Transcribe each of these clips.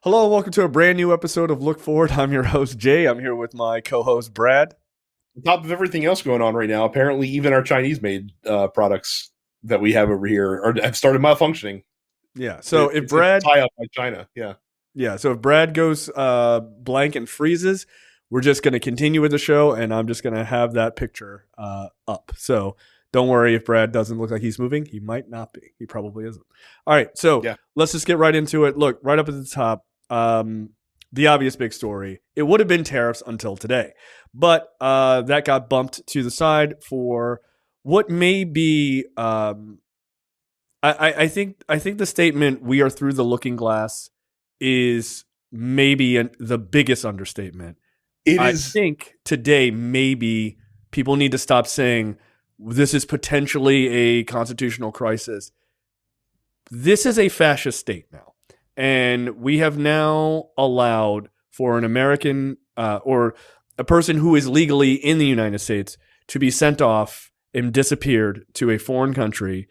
Hello, and welcome to a brand new episode of Look Forward. I'm your host, Jay. I'm here with my co-host, Brad. On top of everything else going on right now, apparently even our Chinese-made products that we have over here have started malfunctioning. Yeah. So if It's a Brad, tie-up by China. Yeah. so if Brad goes blank and freezes, we're just going to continue with the show, and I'm just going to have that picture up. So don't worry if Brad doesn't look like he's moving. He might not be. He probably isn't. All right. So Yeah. let's just get right into it. Look, right up at the top, the obvious big story. It would have been tariffs until today, but that got bumped to the side for what may be. I think the statement "we are through the looking glass" is maybe the biggest understatement. It I is. think today maybe people need to stop saying this is potentially a constitutional crisis. This is a fascist state now. And we have now allowed for an American or a person who is legally in the United States to be sent off and disappeared to a foreign country,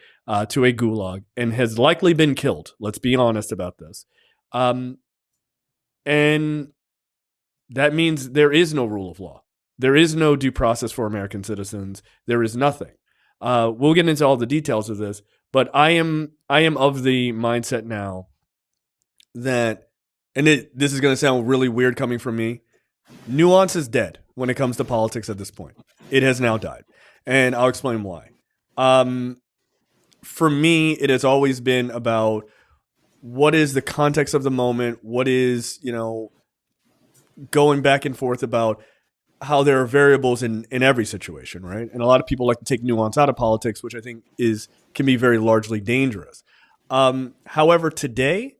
to a gulag, and has likely been killed. Let's be honest about this. And that means there is no rule of law. There is no due process for American citizens. There is nothing. We'll get into all the details of this, but I am of the mindset now that, and this is going to sound really weird coming from me, nuance is dead when it comes to politics at this point. It has now died, and I'll explain why. For me, it has always been about what is the context of the moment, what is, going back and forth about how there are variables in every situation, right? And a lot of people like to take nuance out of politics, which I think can be very largely dangerous. However, today,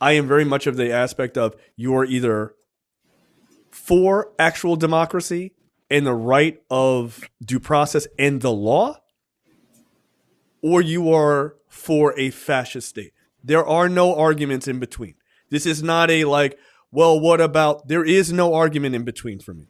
I am very much of the aspect of you are either for actual democracy and the right of due process and the law, or you are for a fascist state. There are no arguments in between. This is not a what about? There is no argument in between for me.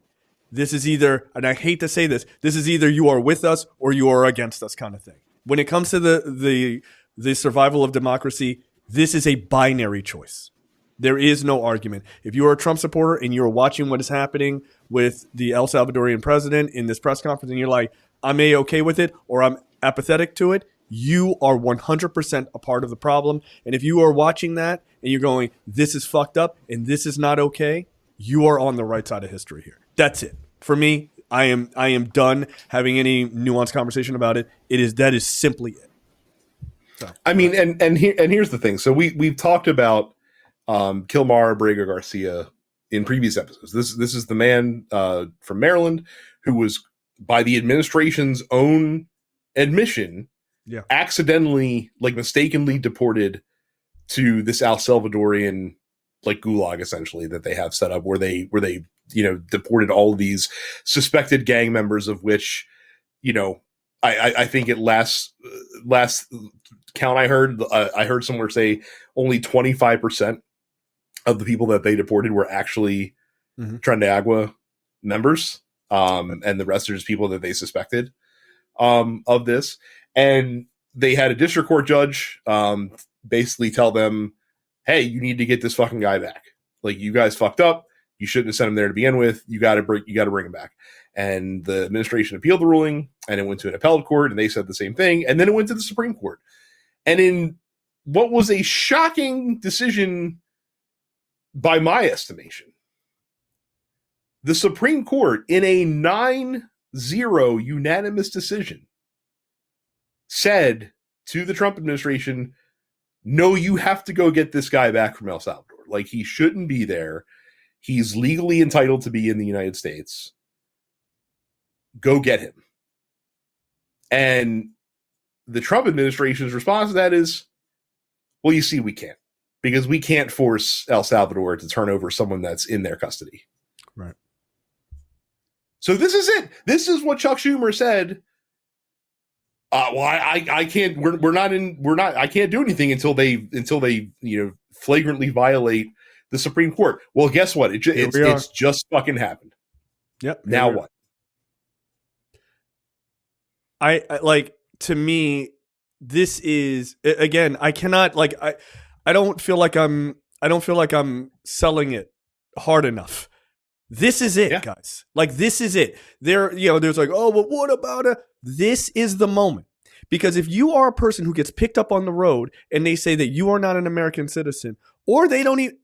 This is either, and I hate to say this is either you are with us or you are against us kind of thing. When it comes to the survival of democracy, this is a binary choice. There is no argument. If you are a Trump supporter and you're watching what is happening with the El Salvadorian president in this press conference and you're like, I'm okay with it or I'm apathetic to it, you are 100% a part of the problem. And if you are watching that and you're going, this is fucked up and this is not okay, you are on the right side of history here. That's it. For me, I am done having any nuanced conversation about it. That is simply it. So, I mean, and here's the thing. So we've talked about Kilmar Brega Garcia in previous episodes. This is the man from Maryland who was, by the administration's own admission, accidentally, mistakenly deported to this El Salvadorian gulag, essentially, that they have set up where they deported all of these suspected gang members, of which, I think at last count I heard somewhere say only 25% of the people that they deported were actually Agua members, and the rest are just people that they suspected of this. And they had a district court judge basically tell them, hey, you need to get this fucking guy back. You guys fucked up. You shouldn't have sent him there to begin with. You got to bring him back. And the administration appealed the ruling, and it went to an appellate court, and they said the same thing. And then it went to the Supreme Court. And in what was a shocking decision by my estimation, the Supreme Court, in a 9-0 unanimous decision, said to the Trump administration, no, you have to go get this guy back from El Salvador. He shouldn't be there. He's legally entitled to be in the United States. Go get him. And the Trump administration's response to that is, well, you see, we can't. Because we can't force El Salvador to turn over someone that's in their custody. Right. So this is it. This is what Chuck Schumer said. I can't. We're not. I can't do anything until they flagrantly violate the Supreme Court. Well, guess what? It's just fucking happened. Yep. Now what? I to me, this is, again, I cannot, I don't feel like I don't feel like I'm selling it hard enough. This is it, Yeah. guys. Like, this is it. There's like, oh, but what about it? This is the moment. Because if you are a person who gets picked up on the road and they say that you are not an American citizen, or they don't even,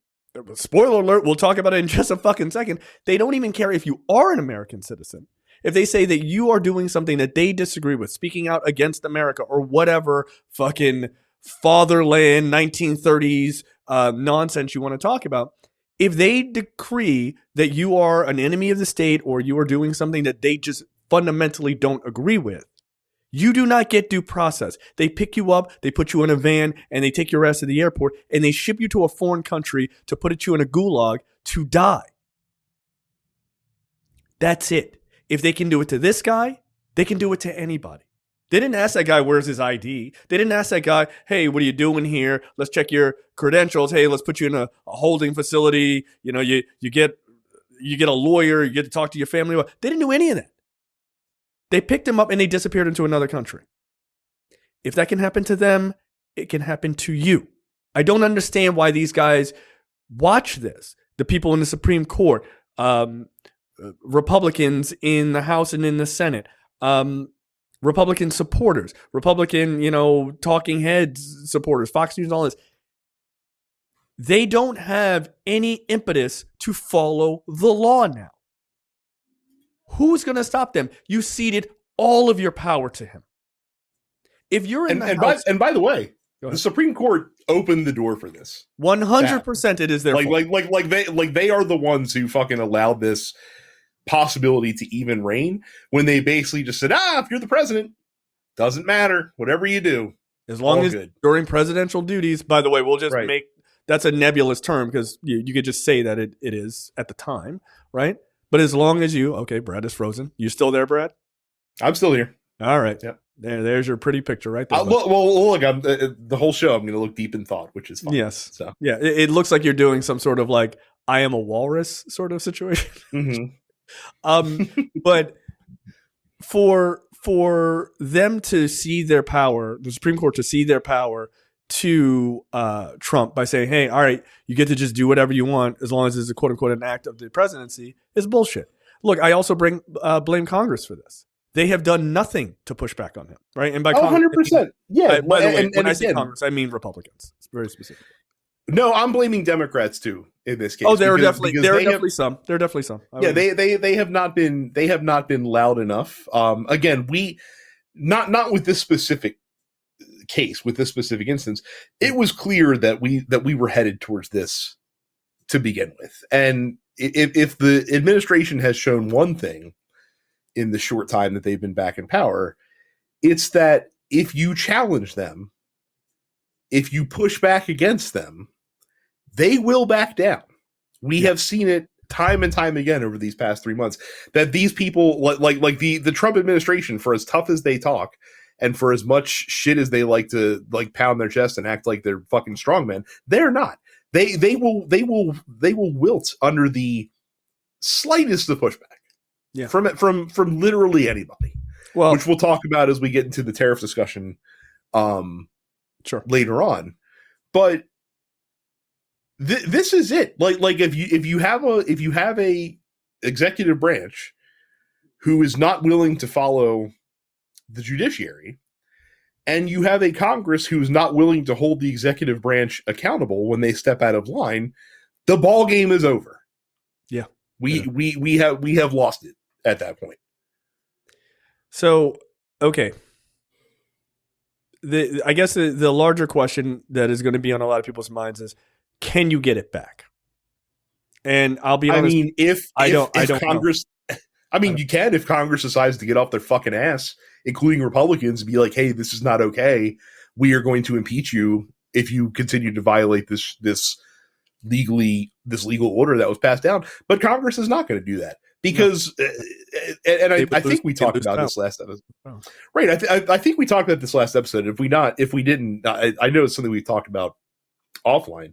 spoiler alert, we'll talk about it in just a fucking second, they don't even care if you are an American citizen. If they say that you are doing something that they disagree with, speaking out against America or whatever fucking fatherland 1930s nonsense you want to talk about, if they decree that you are an enemy of the state or you are doing something that they just fundamentally don't agree with, you do not get due process. They pick you up, they put you in a van, and they take your ass to the airport, and they ship you to a foreign country to put you in a gulag to die. That's it. If they can do it to this guy, they can do it to anybody. They didn't ask that guy, where's his ID? They didn't ask that guy, hey, what are you doing here? Let's check your credentials. Hey, let's put you in a holding facility. You know, you get a lawyer. You get to talk to your family. They didn't do any of that. They picked him up and they disappeared into another country. If that can happen to them, it can happen to you. I don't understand why these guys watch this. The people in the Supreme Court, Republicans in the House and in the Senate, Republican supporters, Republican, talking heads supporters, Fox News and all this. They don't have any impetus to follow the law now. Who's going to stop them? You ceded all of your power to him. If you're in the House, by the way, the Supreme Court opened the door for this. 100%, it is their fault. Like they are the ones who fucking allowed this possibility to even reign when they basically just said, if you're the president, doesn't matter, whatever you do, as long as good. During presidential duties. By the way, we'll just make that's a nebulous term because you could just say that it is at the time, right? But as long as Brad is frozen. You still there, Brad? I'm still here. All right. Yep. There's your pretty picture right there. Look, I'm, the whole show I'm going to look deep in thought, which is fun. Yes. So yeah, it looks like you're doing some sort of like I am a walrus sort of situation. Mm-hmm. But for them to cede their power, the Supreme Court to cede their power to Trump by saying, hey, all right, you get to just do whatever you want as long as it's a quote unquote an act of the presidency is bullshit. Look, I also blame Congress for this. They have done nothing to push back on him, right? And by 100%. Yeah. By the way, when I say Congress, I mean Republicans. It's very specific. No, I'm blaming Democrats too in this case. Oh, there are definitely some. There are definitely some. Yeah, they have not been loud enough. Again, we not with this specific case, with this specific instance, it was clear that we were headed towards this to begin with. And if the administration has shown one thing in the short time that they've been back in power, it's that if you challenge them, if you push back against them, they will back down. We have seen it time and time again over these past 3 months that these people like the Trump administration, for as tough as they talk and for as much shit as they like to like pound their chest and act like they're fucking strongmen, they're not. They will wilt under the slightest of pushback. Yeah. From literally anybody. Well, which we'll talk about as we get into the tariff discussion later on. But this is it. Like if you have a executive branch who is not willing to follow the judiciary, and you have a Congress who's not willing to hold the executive branch accountable when they step out of line, the ball game is over. Yeah. We have lost it at that point. So, okay. I guess the larger question that is going to be on a lot of people's minds is, can you get it back? And I'll be honest. I mean, if Congress, know. I mean, you can if Congress decides to get off their fucking ass, including Republicans, and be like, "Hey, this is not okay. We are going to impeach you if you continue to violate this legal order that was passed down." But Congress is not going to do that because, I think we talked about this last episode. Oh. Right? I think we talked about this last episode. If we didn't, I know it's something we talked about offline.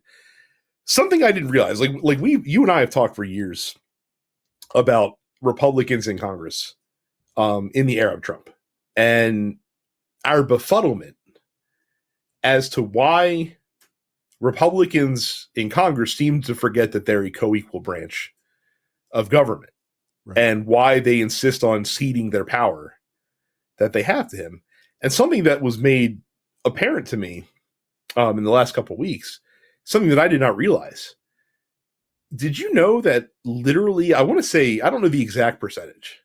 Something I didn't realize, like you and I have talked for years about Republicans in Congress, in the era of Trump, and our befuddlement as to why Republicans in Congress seem to forget that they're a co-equal branch of government, right, and why they insist on ceding their power that they have to him. And something that was made apparent to me in the last couple of weeks, something that I did not realize. Did you know that literally, I want to say, I don't know the exact percentage,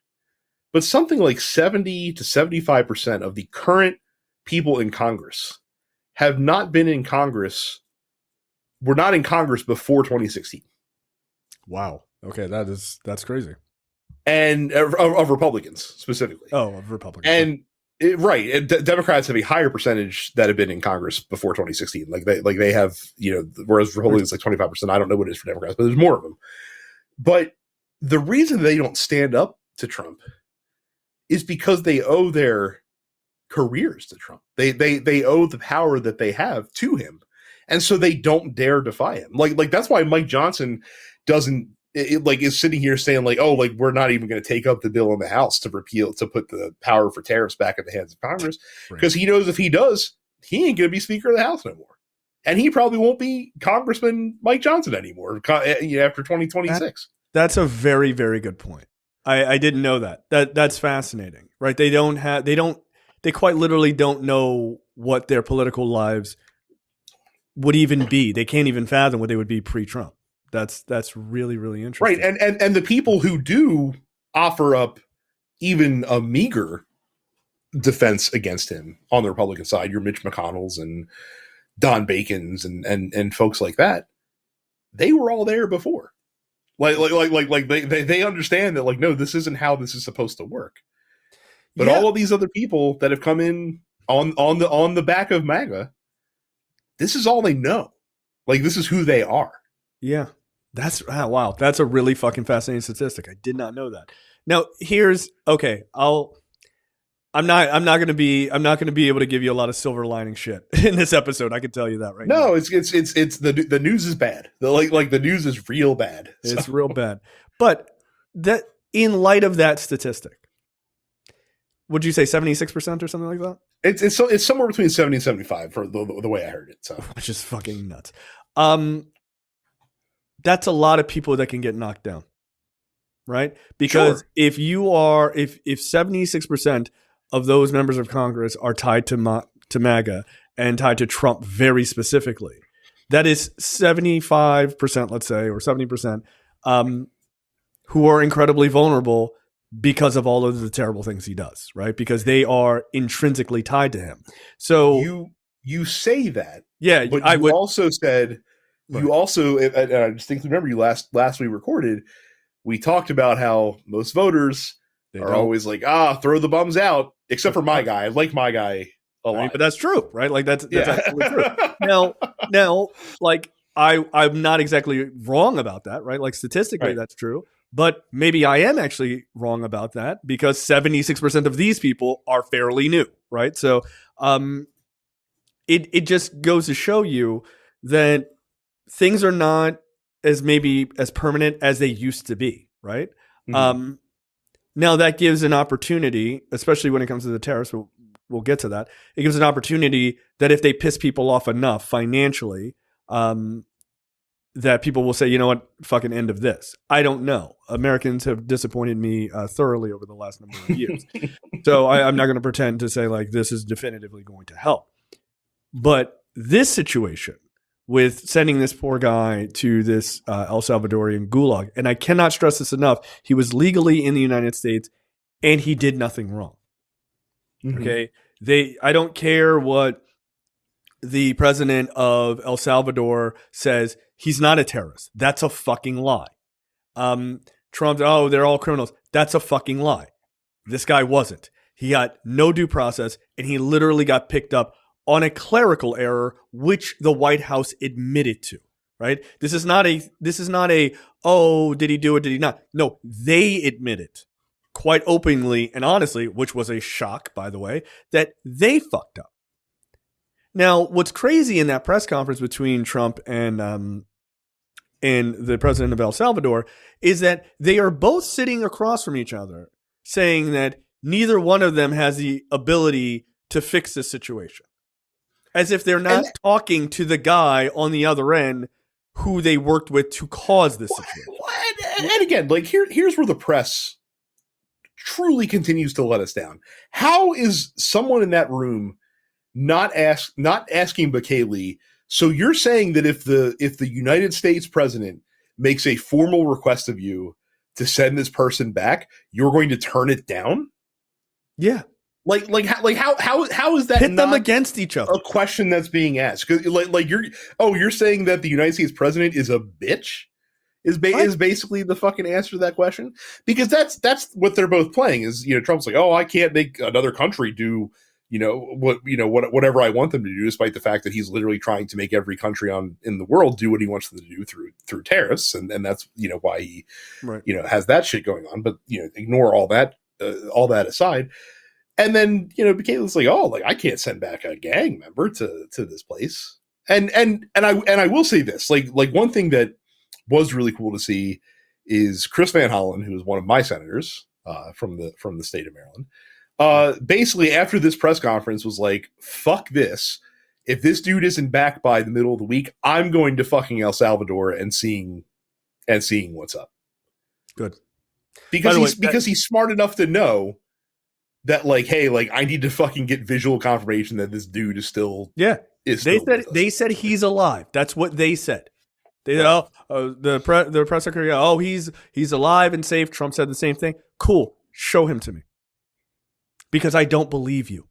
but something like 70 to 75% of the current people in Congress have not been in Congress, were not in Congress before 2016. Wow. Okay, that's crazy. And of Republicans specifically. Oh, of Republicans. And right, Democrats have a higher percentage that have been in Congress before 2016. Like they have, whereas Republicans like 25%. I don't know what it is for Democrats, but there's more of them. But the reason they don't stand up to Trump is because they owe their careers to Trump. They owe the power that they have to him, and so they don't dare defy him. Like that's why Mike Johnson doesn't. Is sitting here saying like, oh, like we're not even going to take up the bill in the House to put the power for tariffs back in the hands of Congress, because he knows if he does, he ain't going to be Speaker of the House no more, and he probably won't be Congressman Mike Johnson anymore after 2026. That's a very, very good point. I didn't know that. That's fascinating, right? They quite literally don't know what their political lives would even be. They can't even fathom what they would be pre-Trump. That's really, really interesting. Right. And the people who do offer up even a meager defense against him on the Republican side, your Mitch McConnells and Don Bacons and folks like that, they were all there before. Like they understand that, like, no, this isn't how this is supposed to work. But all of these other people that have come in on the back of MAGA, this is all they know. Like, this is who they are. Yeah. Wow. That's a really fucking fascinating statistic. I did not know that. Now I'm not going to be able to give you a lot of silver lining shit in this episode. I can tell you that right now. No, it's the news is bad. The news is real bad. So. It's real bad. But that, in light of that statistic, would you say 76% or something like that? It's somewhere between 70 and 75 for the way I heard it. So, which is fucking nuts. That's a lot of people that can get knocked down, right? Because if 76% of those members of Congress are tied to MAGA and tied to Trump very specifically, that is 75%, let's say, or 70%, who are incredibly vulnerable because of all of the terrible things he does, right? Because they are intrinsically tied to him. So you say that, yeah, but you also said. You also, and I distinctly remember you last we recorded, we talked about how most voters are always like, throw the bums out, except for my guy. I like my guy a lot. But that's true, right? Like that's absolutely true. Now, like I'm not exactly wrong about that, right? Like statistically, that's true. But maybe I am actually wrong about that, because 76% of these people are fairly new, right? So it just goes to show you that things are not as permanent as they used to be, right? Mm-hmm. Now that gives an opportunity, especially when it comes to the tariffs. We'll get to that. It gives an opportunity that if they piss people off enough financially, that people will say, you know what, fucking end of this. I don't know. Americans have disappointed me thoroughly over the last number of years. So I'm not going to pretend to say like this is definitively going to help. But this situation with sending this poor guy to this El Salvadorian gulag, and I cannot stress this enough, he was legally in the United States and he did nothing wrong. Mm-hmm. Okay? I don't care what the president of El Salvador says, he's not a terrorist. That's a fucking lie. Trump, they're all criminals. That's a fucking lie. This guy wasn't. He got no due process, and he literally got picked up on a clerical error, which the White House admitted to, right? This is not a, did he do it? Did he not? No, they admitted quite openly and honestly, which was a shock, by the way, that they fucked up. Now, what's crazy in that press conference between Trump and the president of El Salvador is that they are both sitting across from each other saying that neither one of them has the ability to fix this situation. As if they're not talking to the guy on the other end who they worked with to cause this situation. And again, like here's where the press truly continues to let us down. How is someone in that room not asking Bukele? So you're saying that if the United States president makes a formal request of you to send this person back, you're going to turn it down? Yeah. Like how is that pit them against each other? A question that's being asked. Like you're saying that the United States president is a bitch? Is basically the fucking answer to that question? Because that's what they're both playing. Is, you know, Trump's like, oh, I can't make another country do, whatever I want them to do, despite the fact that he's literally trying to make every country in the world do what he wants them to do through tariffs, and that's, why he has that shit going on. But ignore all that aside. And then, Bukele's like, oh, like I can't send back a gang member to this place. And I will say this, like one thing that was really cool to see is Chris Van Hollen, who is one of my senators from the state of Maryland, basically after this press conference was like, fuck this. If this dude isn't back by the middle of the week, I'm going to fucking El Salvador and seeing what's up. Good. Because he's smart enough to know that, like, hey, like I need to fucking get visual confirmation that this dude is still They said he's alive. That's what they said. They said, the press secretary, he's alive and safe. Trump said the same thing. Cool, show him to me, because I don't believe you.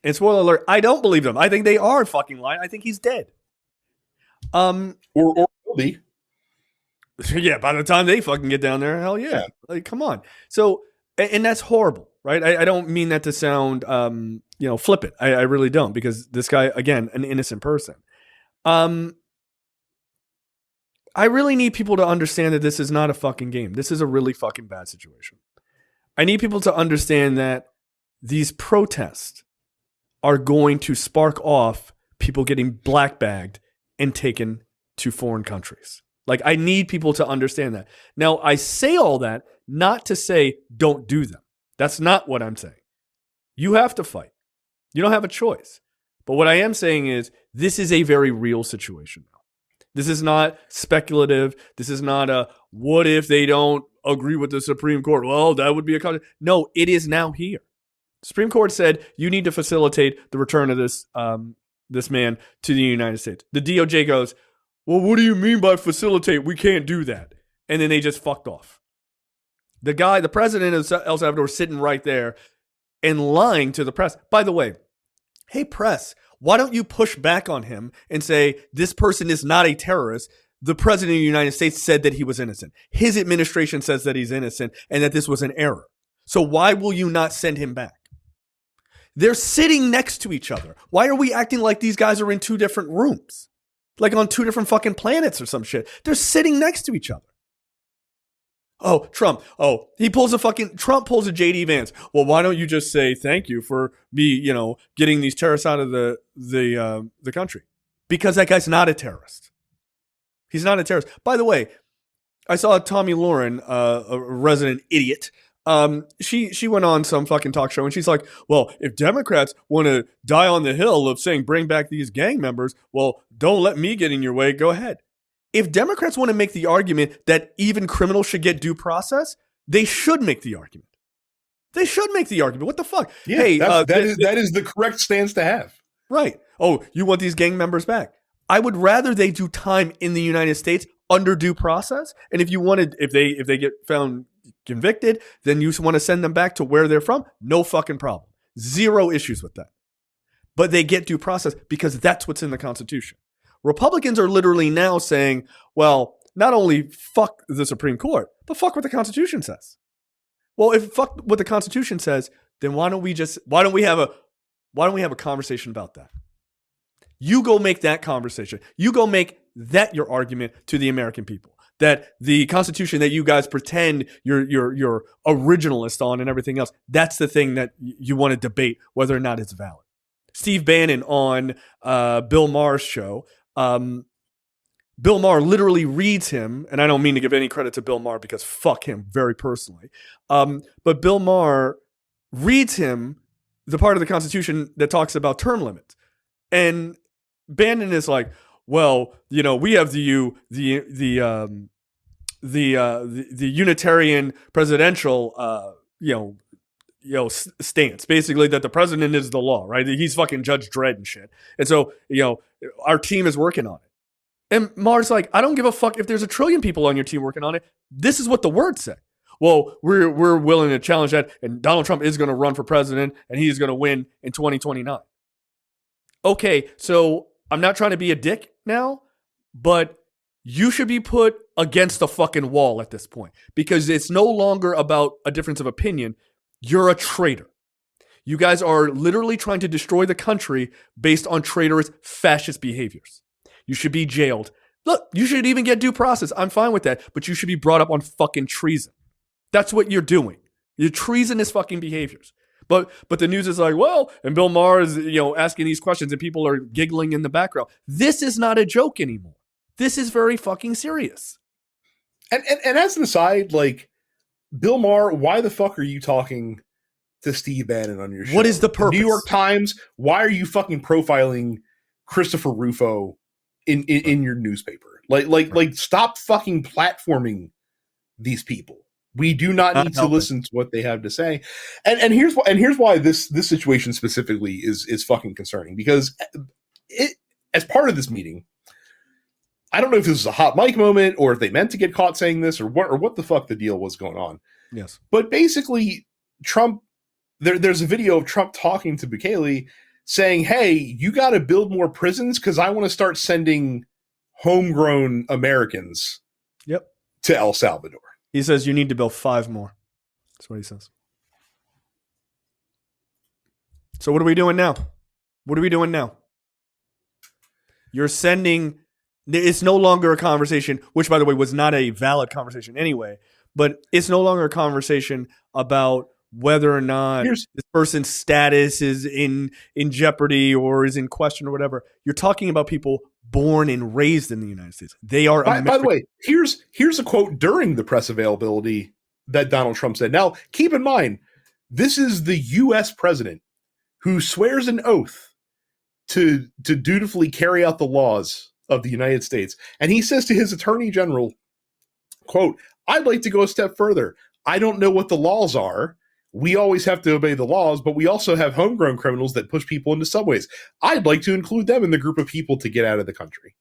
And spoiler alert, I don't believe them. I think they are fucking lying. I think he's dead. Or will be. Yeah, by the time they fucking get down there, hell yeah. Like, come on. So, and that's horrible. Right, I don't mean that to sound, flippant. I really don't, because this guy, again, an innocent person. I really need people to understand that this is not a fucking game. This is a really fucking bad situation. I need people to understand that these protests are going to spark off people getting black-bagged and taken to foreign countries. Like, I need people to understand that. Now, I say all that not to say don't do them. That's not what I'm saying. You have to fight. You don't have a choice. But what I am saying is this is a very real situation now. This is not speculative. This is not a what if they don't agree with the Supreme Court? Well, that would be a contract. No, it is now here. The Supreme Court said you need to facilitate the return of this man to the United States. The DOJ goes, well, what do you mean by facilitate? We can't do that. And then they just fucked off. The president of El Salvador, sitting right there and lying to the press. By the way, hey, press, why don't you push back on him and say this person is not a terrorist? The president of the United States said that he was innocent. His administration says that he's innocent and that this was an error. So why will you not send him back? They're sitting next to each other. Why are we acting like these guys are in two different rooms? Like on two different fucking planets or some shit. They're sitting next to each other. Oh, Trump. Oh, Trump pulls a JD Vance. Well, why don't you just say thank you for me, getting these terrorists out of the country? Because that guy's not a terrorist. He's not a terrorist. By the way, I saw Tommy Lauren, a resident idiot. She went on some fucking talk show and she's like, well, if Democrats want to die on the hill of saying bring back these gang members, well, don't let me get in your way. Go ahead. If Democrats want to make the argument that even criminals should get due process, they should make the argument. They should make the argument. What the fuck? Yeah, hey, that is the correct stance to have. Right. Oh, you want these gang members back? I would rather they do time in the United States under due process. And if they get found convicted, then you want to send them back to where they're from. No fucking problem. Zero issues with that. But they get due process because that's what's in the Constitution. Republicans are literally now saying, well, not only fuck the Supreme Court, but fuck what the Constitution says. Well, if fuck what the Constitution says, then why don't we have a conversation about that? You go make that conversation. You go make that your argument to the American people. That the Constitution that you guys pretend you're originalist on and everything else, that's the thing that you want to debate whether or not it's valid. Steve Bannon on Bill Maher's show, Bill Maher literally reads him, and I don't mean to give any credit to Bill Maher because fuck him very personally, but Bill Maher reads him the part of the Constitution that talks about term limits. And Bannon is like, well, we have the Unitarian presidential stance, basically that the president is the law, right? He's fucking Judge Dredd and shit. And so our team is working on it. And Maher's like, I don't give a fuck if there's a trillion people on your team working on it. This is what the words say. Well, we're willing to challenge that, and Donald Trump is going to run for president, and he's going to win in 2029. Okay, so I'm not trying to be a dick now, but you should be put against the fucking wall at this point, because it's no longer about a difference of opinion. You're a traitor. You guys are literally trying to destroy the country based on traitorous fascist behaviors. You should be jailed. Look, you should even get due process. I'm fine with that, but you should be brought up on fucking treason. That's what you're doing. You're treasonous fucking behaviors. But the news is like, well, and Bill Maher is asking these questions and people are giggling in the background. This is not a joke anymore. This is very fucking serious. And as an aside, like, Bill Maher, why the fuck are you talking to Steve Bannon on your show? What is the purpose? The New York Times, why are you fucking profiling Christopher Rufo in your newspaper? Like stop fucking platforming these people. We do not need to listen to what they have to say. And here's why this situation specifically is fucking concerning, because as part of this meeting, I don't know if this is a hot mic moment or if they meant to get caught saying this or what the fuck the deal was going on. Yes. But basically, Trump, there's a video of Trump talking to Bukele saying, hey, you got to build more prisons because I want to start sending homegrown Americans to El Salvador. He says you need to build 5 more. That's what he says. So what are we doing now? You're sending... It's no longer a conversation, which, by the way, was not a valid conversation anyway, but it's no longer a conversation about whether or not this person's status is in jeopardy or is in question or whatever. You're talking about people born and raised in the United States. They are American. By the way, here's a quote during the press availability that Donald Trump said. Now, keep in mind, this is the U.S. president who swears an oath to dutifully carry out the laws of the United States. And he says to his attorney general, quote, I'd like to go a step further. I don't know what the laws are. We always have to obey the laws, but we also have homegrown criminals that push people into subways. I'd like to include them in the group of people to get out of the country.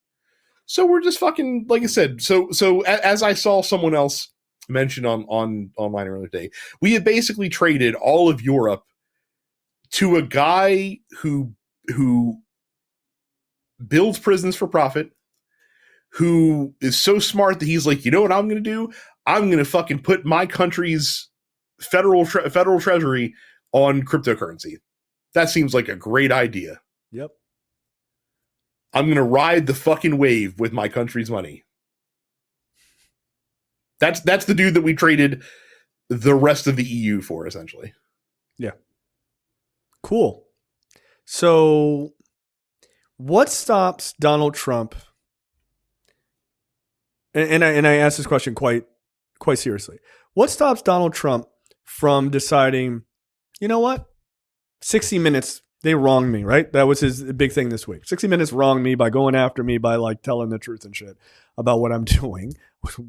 So we're just fucking, like I said, so as I saw someone else mention online earlier today, we have basically traded all of Europe to a guy who builds prisons for profit, who is so smart that he's like, you know what I'm going to do? I'm going to fucking put my country's federal treasury on cryptocurrency. That seems like a great idea. Yep. I'm going to ride the fucking wave with my country's money. That's the dude that we traded the rest of the EU for, essentially. Yeah. Cool. So what stops Donald Trump? And I ask this question quite seriously. What stops Donald Trump from deciding, you know what? 60 Minutes, they wronged me, right? That was his big thing this week. 60 Minutes wronged me by going after me, by like telling the truth and shit about what I'm doing.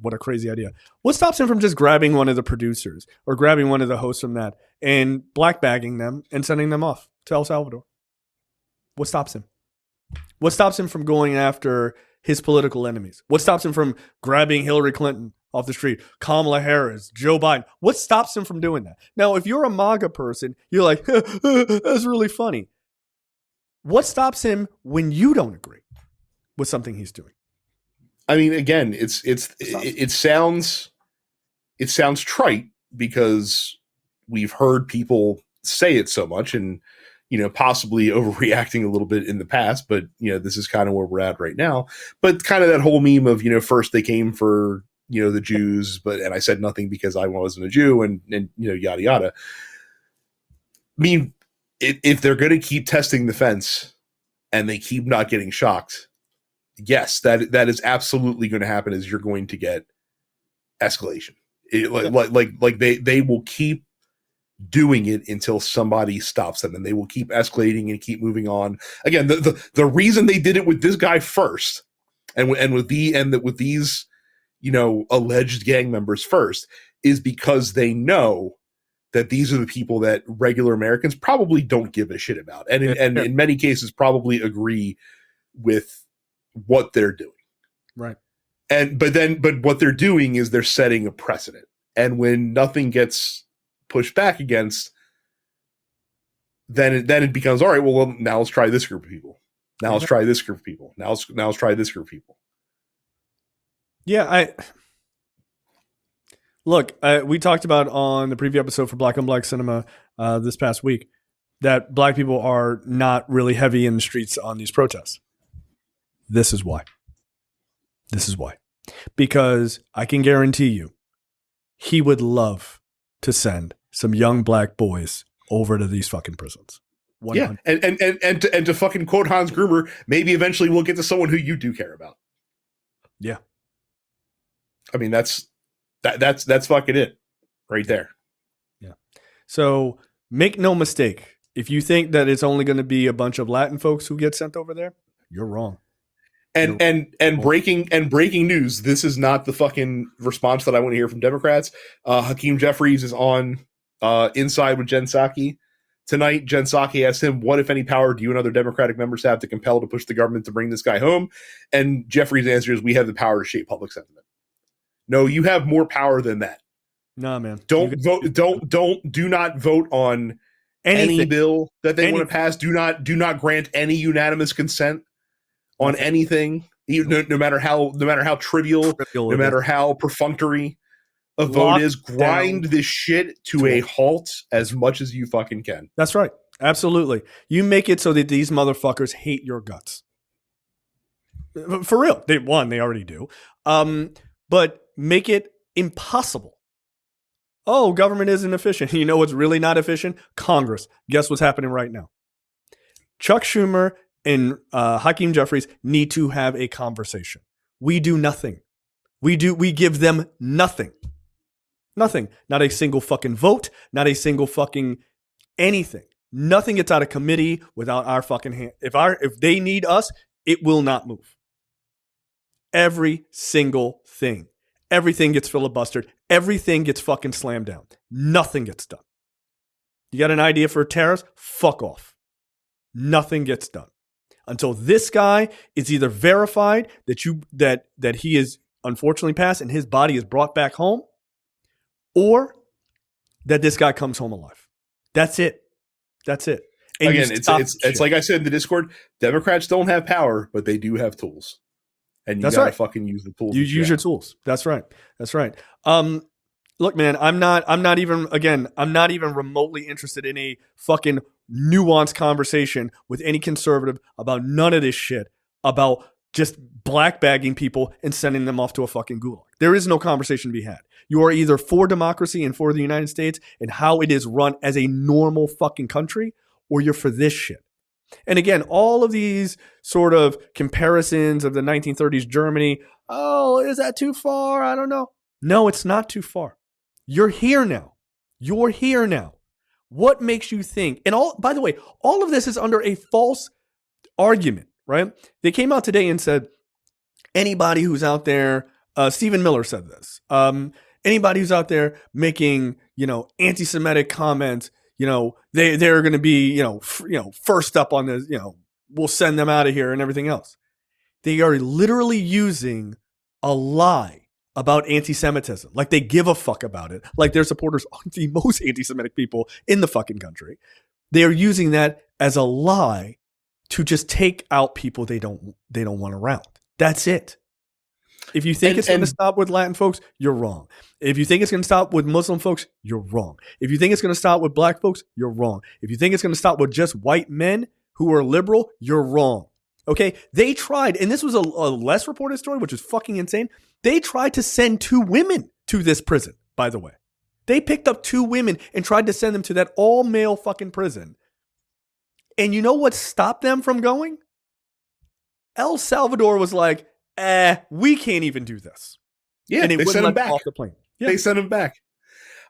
What a crazy idea. What stops him from just grabbing one of the producers or grabbing one of the hosts from that and blackbagging them and sending them off to El Salvador? What stops him? What stops him from going after his political enemies? What stops him from grabbing Hillary Clinton off the street, Kamala Harris, Joe Biden? What stops him from doing that? Now, if you're a MAGA person, you're like, that's really funny. What stops him when you don't agree with something he's doing? I mean, again, it sounds trite because we've heard people say it so much and, possibly overreacting a little bit in the past, but, this is kind of where we're at right now. But kind of that whole meme of, first they came for, the Jews, and I said nothing because I wasn't a Jew and yada, yada. I mean, if they're going to keep testing the fence and they keep not getting shocked, yes, that is absolutely going to happen. Is you're going to get escalation. Like they will keep doing it until somebody stops them, and they will keep escalating and keep moving on. Again, the reason they did it with this guy first, and with these, you know, alleged gang members first, is because they know that these are the people that regular Americans probably don't give a shit about, and in many cases probably agree with what they're doing. Right. But what they're doing is they're setting a precedent, and when nothing gets pushed back against, then it becomes, all right, well, now let's try this group of people. Now let's try this group of people. Now let's try this group of people. Yeah, we talked about on the preview episode for Black on Black Cinema this past week that black people are not really heavy in the streets on these protests. This is why. Because I can guarantee you, he would love to send some young black boys over to these fucking prisons. 100%. Yeah, and to fucking quote Hans Gruber, maybe eventually we'll get to someone who you do care about. Yeah. I mean, that's fucking it right there. Yeah. So make no mistake, if you think that it's only going to be a bunch of Latin folks who get sent over there, you're wrong. And breaking news, this is not the fucking response that I want to hear from Democrats. Hakeem Jeffries is on Inside with Jen Psaki tonight. Jen Psaki asked him, what, if any, power do you and other Democratic members have to compel to push the government to bring this guy home? And Jeffries' answer is, we have the power to shape public sentiment. No, you have more power than that. Nah, man. Do not vote on any bill that they want to pass. Do not grant any unanimous consent on anything, no matter how trivial, no matter how perfunctory a vote is. Grind this shit to a halt as much as you fucking can. That's right. Absolutely. You make it so that these motherfuckers hate your guts. For real. They already do. But make it impossible. Oh, government isn't efficient. You know what's really not efficient? Congress. Guess what's happening right now? Chuck Schumer and Hakeem Jeffries need to have a conversation. We do nothing. We give them nothing. Nothing. Not a single fucking vote. Not a single fucking anything. Nothing gets out of committee without our fucking hand. If they need us, it will not move. Every single thing. Everything gets filibustered. Everything gets fucking slammed down. Nothing gets done. You got an idea for tariffs? Fuck off. Nothing gets done until this guy is either verified that he is unfortunately passed and his body is brought back home, or that this guy comes home alive. That's it. And again, it's like I said in the Discord, Democrats don't have power, but they do have tools. And you gotta fucking use the tools. You use your tools. That's right. Look, man, I'm not even remotely interested in a fucking nuanced conversation with any conservative about none of this shit, about just black bagging people and sending them off to a fucking gulag. There is no conversation to be had. You are either for democracy and for the United States and how it is run as a normal fucking country, or you're for this shit. And again, all of these sort of comparisons of the 1930s Germany, oh, is that too far? I don't know. No, it's not too far. You're here now. What makes you think? And by the way, all of this is under a false argument, right? They came out today and said, anybody who's out there, Stephen Miller said this, anybody who's out there making, anti-Semitic comments, they're going to be, first up on this, we'll send them out of here and everything else. They are literally using a lie about anti-Semitism. Like they give a fuck about it. Like their supporters are the most anti-Semitic people in the fucking country. They are using that as a lie to just take out people they don't want around. That's it. If you think it's going to stop with Latin folks, you're wrong. If you think it's going to stop with Muslim folks, you're wrong. If you think it's going to stop with black folks, you're wrong. If you think it's going to stop with just white men who are liberal, you're wrong. Okay? They tried, and this was a less reported story, which is fucking insane. They tried to send 2 women to this prison, by the way. They picked up 2 women and tried to send them to that all-male fucking prison. And you know what stopped them from going? El Salvador was like, we can't even do this. Yeah, and they sent him back off the plane. Yeah. They sent him back.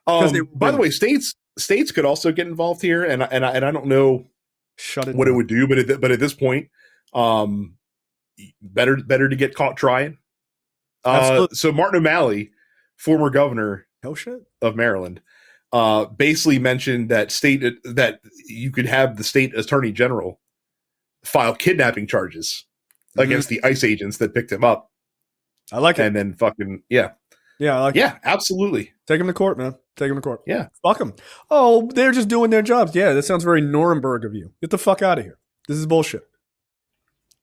By the way, states states could also get involved here, and I don't know Shut it what down. it would do, but at this point, better to get caught trying. Absolutely. So Martin O'Malley, former governor No shit. of Maryland, basically mentioned that you could have the state attorney general file kidnapping charges against the ICE agents that picked him up. I like it. And then fucking yeah, I like it. Yeah, absolutely. Take him to court, man. Take him to court. Yeah. Fuck them. Oh, they're just doing their jobs. Yeah, that sounds very Nuremberg of you. Get the fuck out of here. This is bullshit.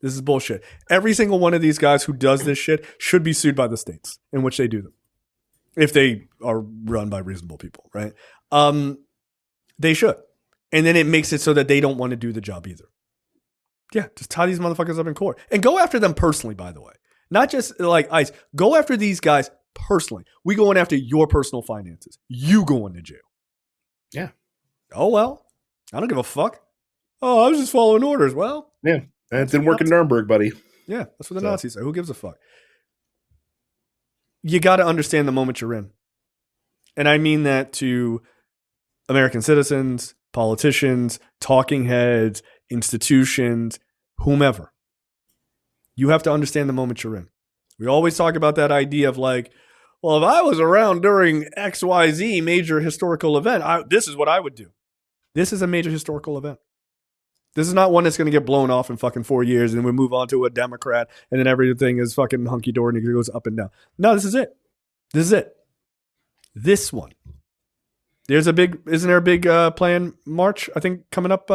This is bullshit. Every single one of these guys who does this shit should be sued by the states in which they do them, if they are run by reasonable people, right? They should. And then it makes it so that they don't want to do the job either. Yeah, just tie these motherfuckers up in court. And go after them personally, by the way. Not just like ICE. Go after these guys personally. We going after your personal finances. You going to jail. Yeah. Oh, well. I don't give a fuck. Oh, I was just following orders. Well. Yeah. And it didn't work in Nuremberg, buddy. Yeah, that's what the Nazis say. Who gives a fuck? You got to understand the moment you're in. And I mean that to American citizens, politicians, talking heads, institutions, whomever. You have to understand the moment you're in. We always talk about that idea of like, well, if I was around during XYZ major historical event, this is what I would do. This is a major historical event. This is not one that's going to get blown off in fucking 4 years and we move on to a Democrat and then everything is fucking hunky-dory and it goes up and down. No, this is it. This is it. This one. Isn't there a big planned march, I think, coming up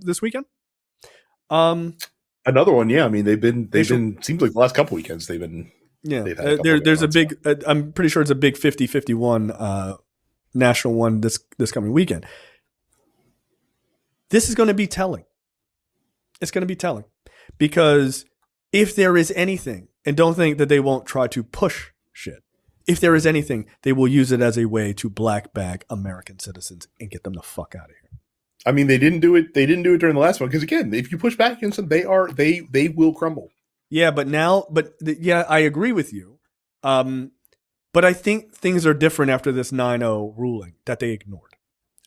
this weekend? Another one, yeah. I mean, they've been seems like the last couple weekends they've been. Yeah, there's a big. I'm pretty sure it's a big 50-51 national one this coming weekend. This is going to be telling. It's going to be telling because if there is anything, and don't think that they won't try to push shit. If there is anything, they will use it as a way to black bag American citizens and get them the fuck out of here. I mean, they didn't do it. They didn't do it during the last one because again, if you push back against them, they will crumble. Yeah, yeah, I agree with you. But I think things are different after this 9-0 ruling that they ignored.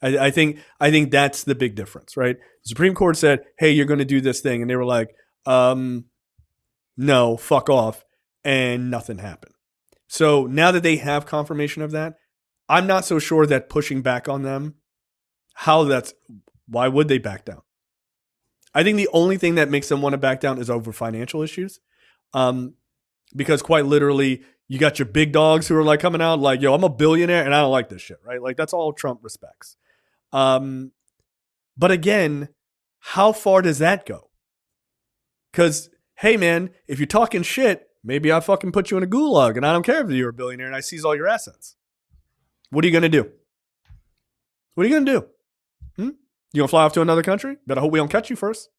I think that's the big difference, right? The Supreme Court said, "Hey, you're going to do this thing," and they were like, "No, fuck off," and nothing happened. So now that they have confirmation of that, I'm not so sure that pushing back on them, why would they back down? I think the only thing that makes them want to back down is over financial issues. Because quite literally, you got your big dogs who are like coming out like, yo, I'm a billionaire and I don't like this shit, right? Like that's all Trump respects. But again, how far does that go? Because, hey man, if you're talking shit, maybe I fucking put you in a gulag and I don't care if you're a billionaire and I seize all your assets. What are you going to do? What are you going to do? You going to fly off to another country? Better hope we don't catch you first.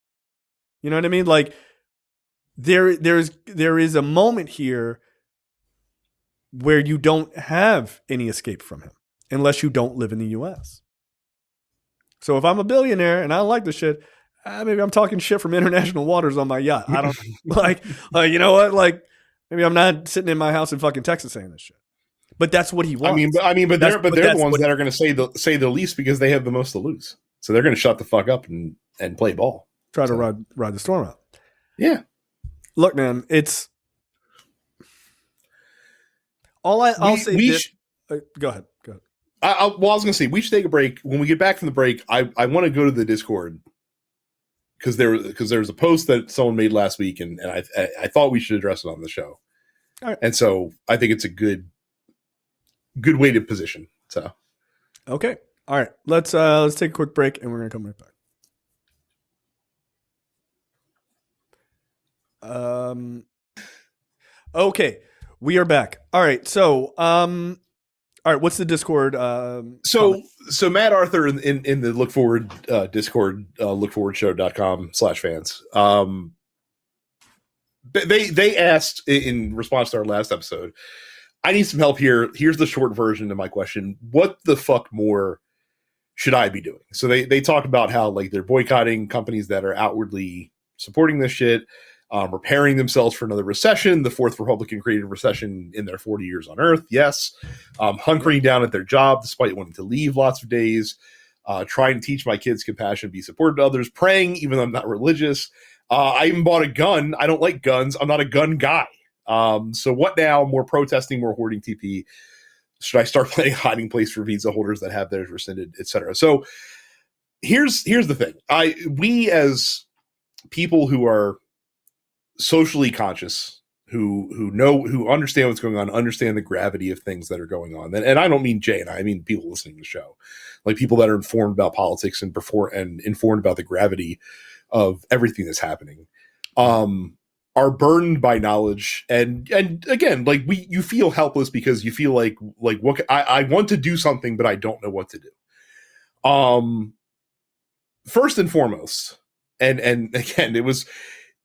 You know what I mean? Like there is a moment here where you don't have any escape from him unless you don't live in the U.S. So if I'm a billionaire and I don't like this shit, maybe I'm talking shit from international waters on my yacht. I don't like you know what? Like maybe I'm not sitting in my house in fucking Texas saying this shit. But that's what he wants. I mean, but they're the ones that are going to say the least because they have the most to lose. So they're going to shut the fuck up and play ball. Try to ride the storm out. Yeah. Look, man, it's I'll say this. Go ahead. I was going to say we should take a break. When we get back from the break, I want to go to the Discord because there's a post that someone made last week, and I thought we should address it on the show. All right. And so I think it's a good way to position. So okay, all right. Let's take a quick break, and we're gonna come right back. Okay, we are back. All right, so all right, what's the Discord? So Matt Arthur in the Look Forward Discord, lookforwardshow.com/fans. They asked in response to our last episode, I need some help here. Here's the short version of my question. What the fuck more should I be doing? So they talk about how like they're boycotting companies that are outwardly supporting this shit, preparing themselves for another recession, the fourth Republican created recession in their 40 years on Earth. Yes. hunkering down at their job despite wanting to leave lots of days, trying to teach my kids compassion, be supportive to others, praying even though I'm not religious. I even bought a gun. I don't like guns. I'm not a gun guy. So what now? More protesting, more hoarding TP. Should I start playing hiding place for visa holders that have theirs rescinded, etc.? So here's the thing. We as people who are socially conscious, who understand what's going on, understand the gravity of things that are going on. And I don't mean Jay and I mean people listening to the show, like people that are informed about politics and informed about the gravity of everything that's happening, are burdened by knowledge. And again, like you feel helpless because you feel like what I want to do something, but I don't know what to do. First and foremost, and again,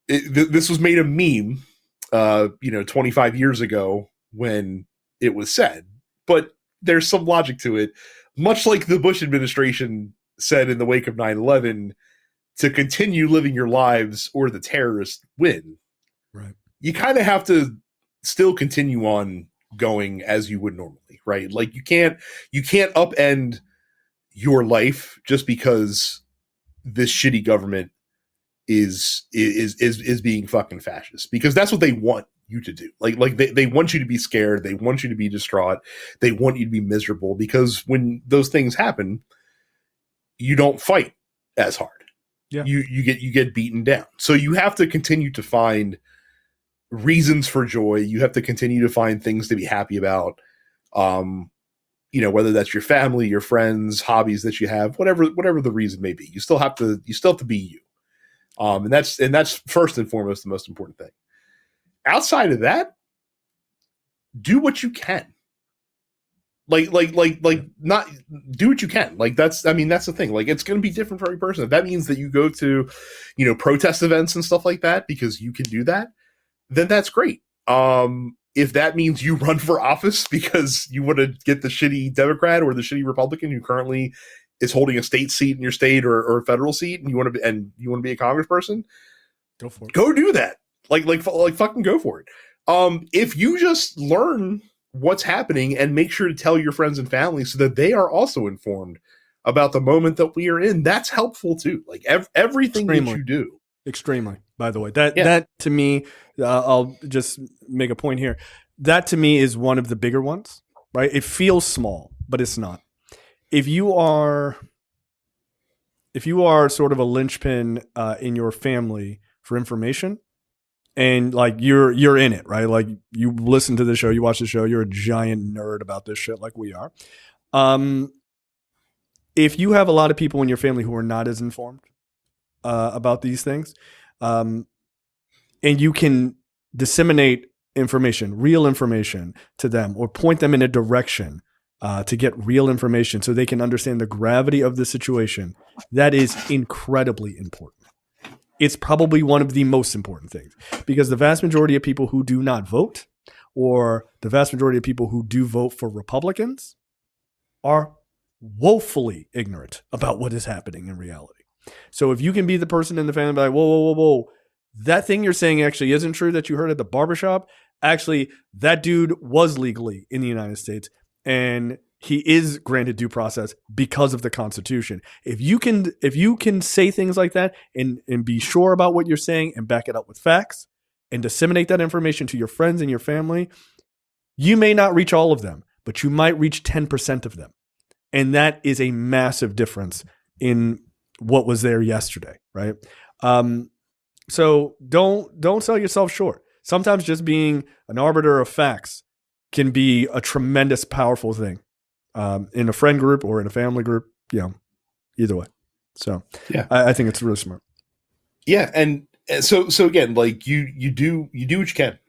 this was made a meme, 25 years ago when it was said, but there's some logic to it. Much like the Bush administration said in the wake of 9/11, to continue living your lives or the terrorists win. Right. You kind of have to still continue on going as you would normally, right? Like you can't upend your life just because this shitty government is being fucking fascist, because that's what they want you to do. Like they want you to be scared. They want you to be distraught. They want you to be miserable, because when those things happen, you don't fight as hard. Yeah. You get beaten down. So you have to continue to find reasons for joy. You have to continue to find things to be happy about. Whether that's your family, your friends, hobbies that you have, whatever the reason may be, you still have to be you. And that's first and foremost the most important thing. Outside of that, do what you can. Not do what you can. Like that's the thing. Like it's going to be different for every person. If that means that you go to, protest events and stuff like that because you can do that, then that's great. If that means you run for office because you want to get the shitty Democrat or the shitty Republican who currently is holding a state seat in your state or a federal seat, and you want to be a congressperson, go for it. Go do that. Like fucking go for it. If you just learn what's happening and make sure to tell your friends and family so that they are also informed about the moment that we are in, that's helpful too. Like everything that you do. Extremely, by the way, that to me, I'll just make a point here. That to me is one of the bigger ones, right? It feels small, but it's not. If you are sort of a linchpin in your family for information, and like you're in it, right? Like you listen to the show, you watch the show, you're a giant nerd about this shit, like we are. If you have a lot of people in your family who are not as informed about these things, and you can disseminate information, real information to them, or point them in a direction to get real information so they can understand the gravity of the situation, that is incredibly important. It's probably one of the most important things, because the vast majority of people who do not vote, or the vast majority of people who do vote for Republicans, are woefully ignorant about what is happening in reality. So if you can be the person in the family like, whoa, that thing you're saying actually isn't true that you heard at the barbershop. Actually, that dude was legally in the United States, and he is granted due process because of the Constitution. If you can say things like that and be sure about what you're saying and back it up with facts and disseminate that information to your friends and your family, you may not reach all of them, but you might reach 10% of them. And that is a massive difference in what was there yesterday, right? So don't sell yourself short. Sometimes just being an arbiter of facts can be a tremendous, powerful thing. In a friend group or in a family group, either way. So yeah, I think it's really smart. Yeah. And so again, like you do what you can.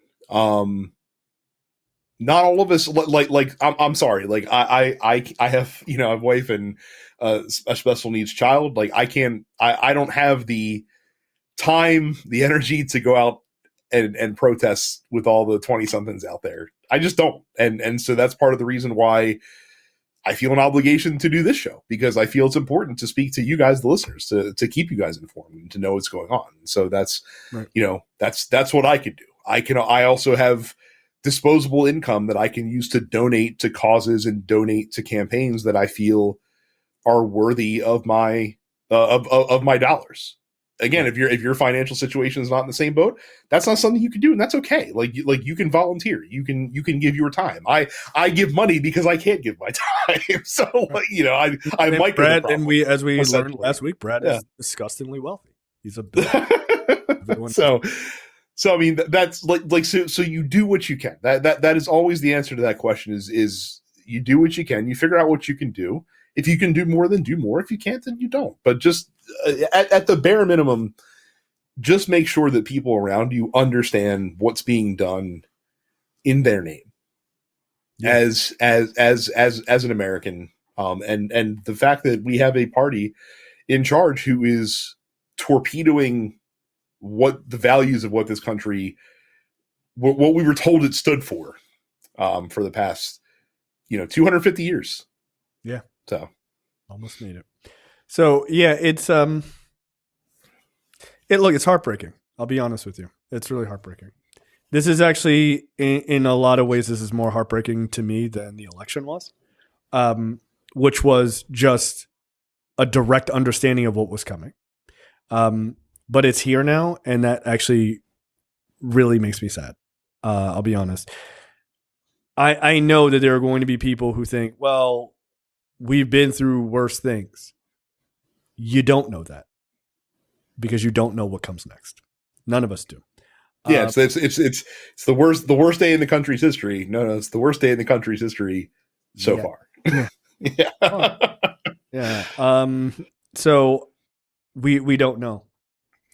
Not all of us like I'm sorry. Like I have, a wife and a special needs child. Like I don't have the time, the energy to go out and protest with all the 20 somethings out there. I just don't. And so that's part of the reason why I feel an obligation to do this show, because I feel it's important to speak to you guys, the listeners, to keep you guys informed and to know what's going on. So that's, right. That's what I could do. I also have disposable income that I can use to donate to causes and donate to campaigns that I feel are worthy of my of my dollars. Again, if your financial situation is not in the same boat, that's not something you can do, and that's okay. Like you can volunteer, you can give your time. I give money because I can't give my time. So I might go Brad, and as we learned last week, Brad Yeah. is disgustingly wealthy. He's a big So I mean that's so you do what you can. That is always the answer to that question is you do what you can. You figure out what you can do. If you can do more, then do more. If you can't, then you don't. But just at the bare minimum, just make sure that people around you understand what's being done in their name as an American. And the fact that we have a party in charge who is torpedoing what the values of what this country, what we were told it stood for the past, 250 years. Yeah. So almost made it. So yeah, it's it's heartbreaking. I'll be honest with you. It's really heartbreaking. This is actually in a lot of ways, this is more heartbreaking to me than the election was, which was just a direct understanding of what was coming. But it's here now, and that actually really makes me sad. I'll be honest. I know that there are going to be people who think, well, we've been through worse things. You don't know that because you don't know what comes next. None of us do. Yeah, it's the worst day in the country's history. No, it's the worst day in the country's history so far. Yeah. Yeah. So we don't know.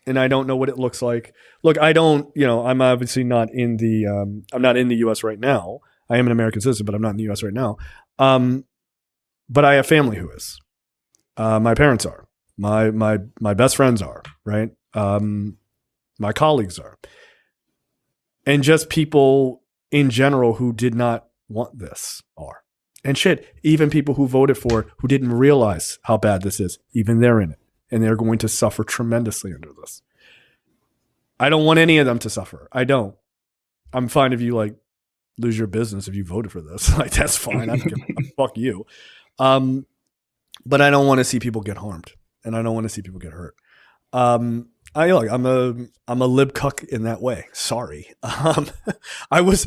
And I don't know what it looks like. Look, I don't, I'm obviously not in the I'm not in the US right now. I am an American citizen, but I'm not in the US right now. But I have family who is. My parents are. My best friends are, right? My colleagues are. And just people in general who did not want this are. And shit, even people who voted for it who didn't realize how bad this is, even they're in it. And they're going to suffer tremendously under this. I don't want any of them to suffer. I don't. I'm fine if you lose your business if you voted for this. That's fine. I don't give a fuck you. But I don't want to see people get harmed, and I don't want to see people get hurt. I'm a lib cuck in that way. Sorry. I was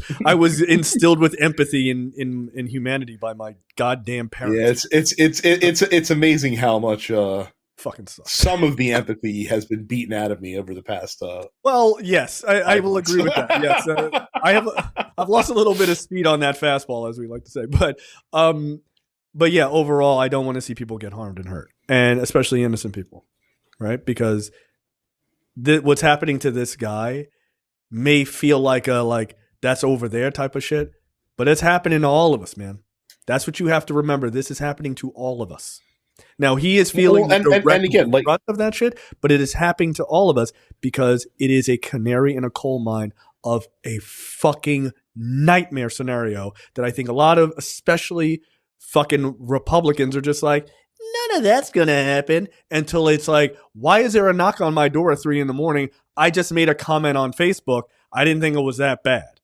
instilled with empathy in humanity by my goddamn parents. Yeah, it's amazing how much fucking sucks. Some of the empathy has been beaten out of me over the past. Well, yes, I will agree with that. Yes, I've lost a little bit of speed on that fastball, as we like to say, but yeah, overall, I don't want to see people get harmed and hurt, and especially innocent people, right? Because what's happening to this guy may feel like that's over there type of shit, but it's happening to all of us, man. That's what you have to remember. This is happening to all of us. Now he is feeling the brunt of that shit, but it is happening to all of us because it is a canary in a coal mine of a fucking nightmare scenario that I think a lot of, especially fucking Republicans, are just like, none of that's gonna happen until it's like, why is there a knock on my door at 3 a.m? I just made a comment on Facebook. I didn't think it was that bad,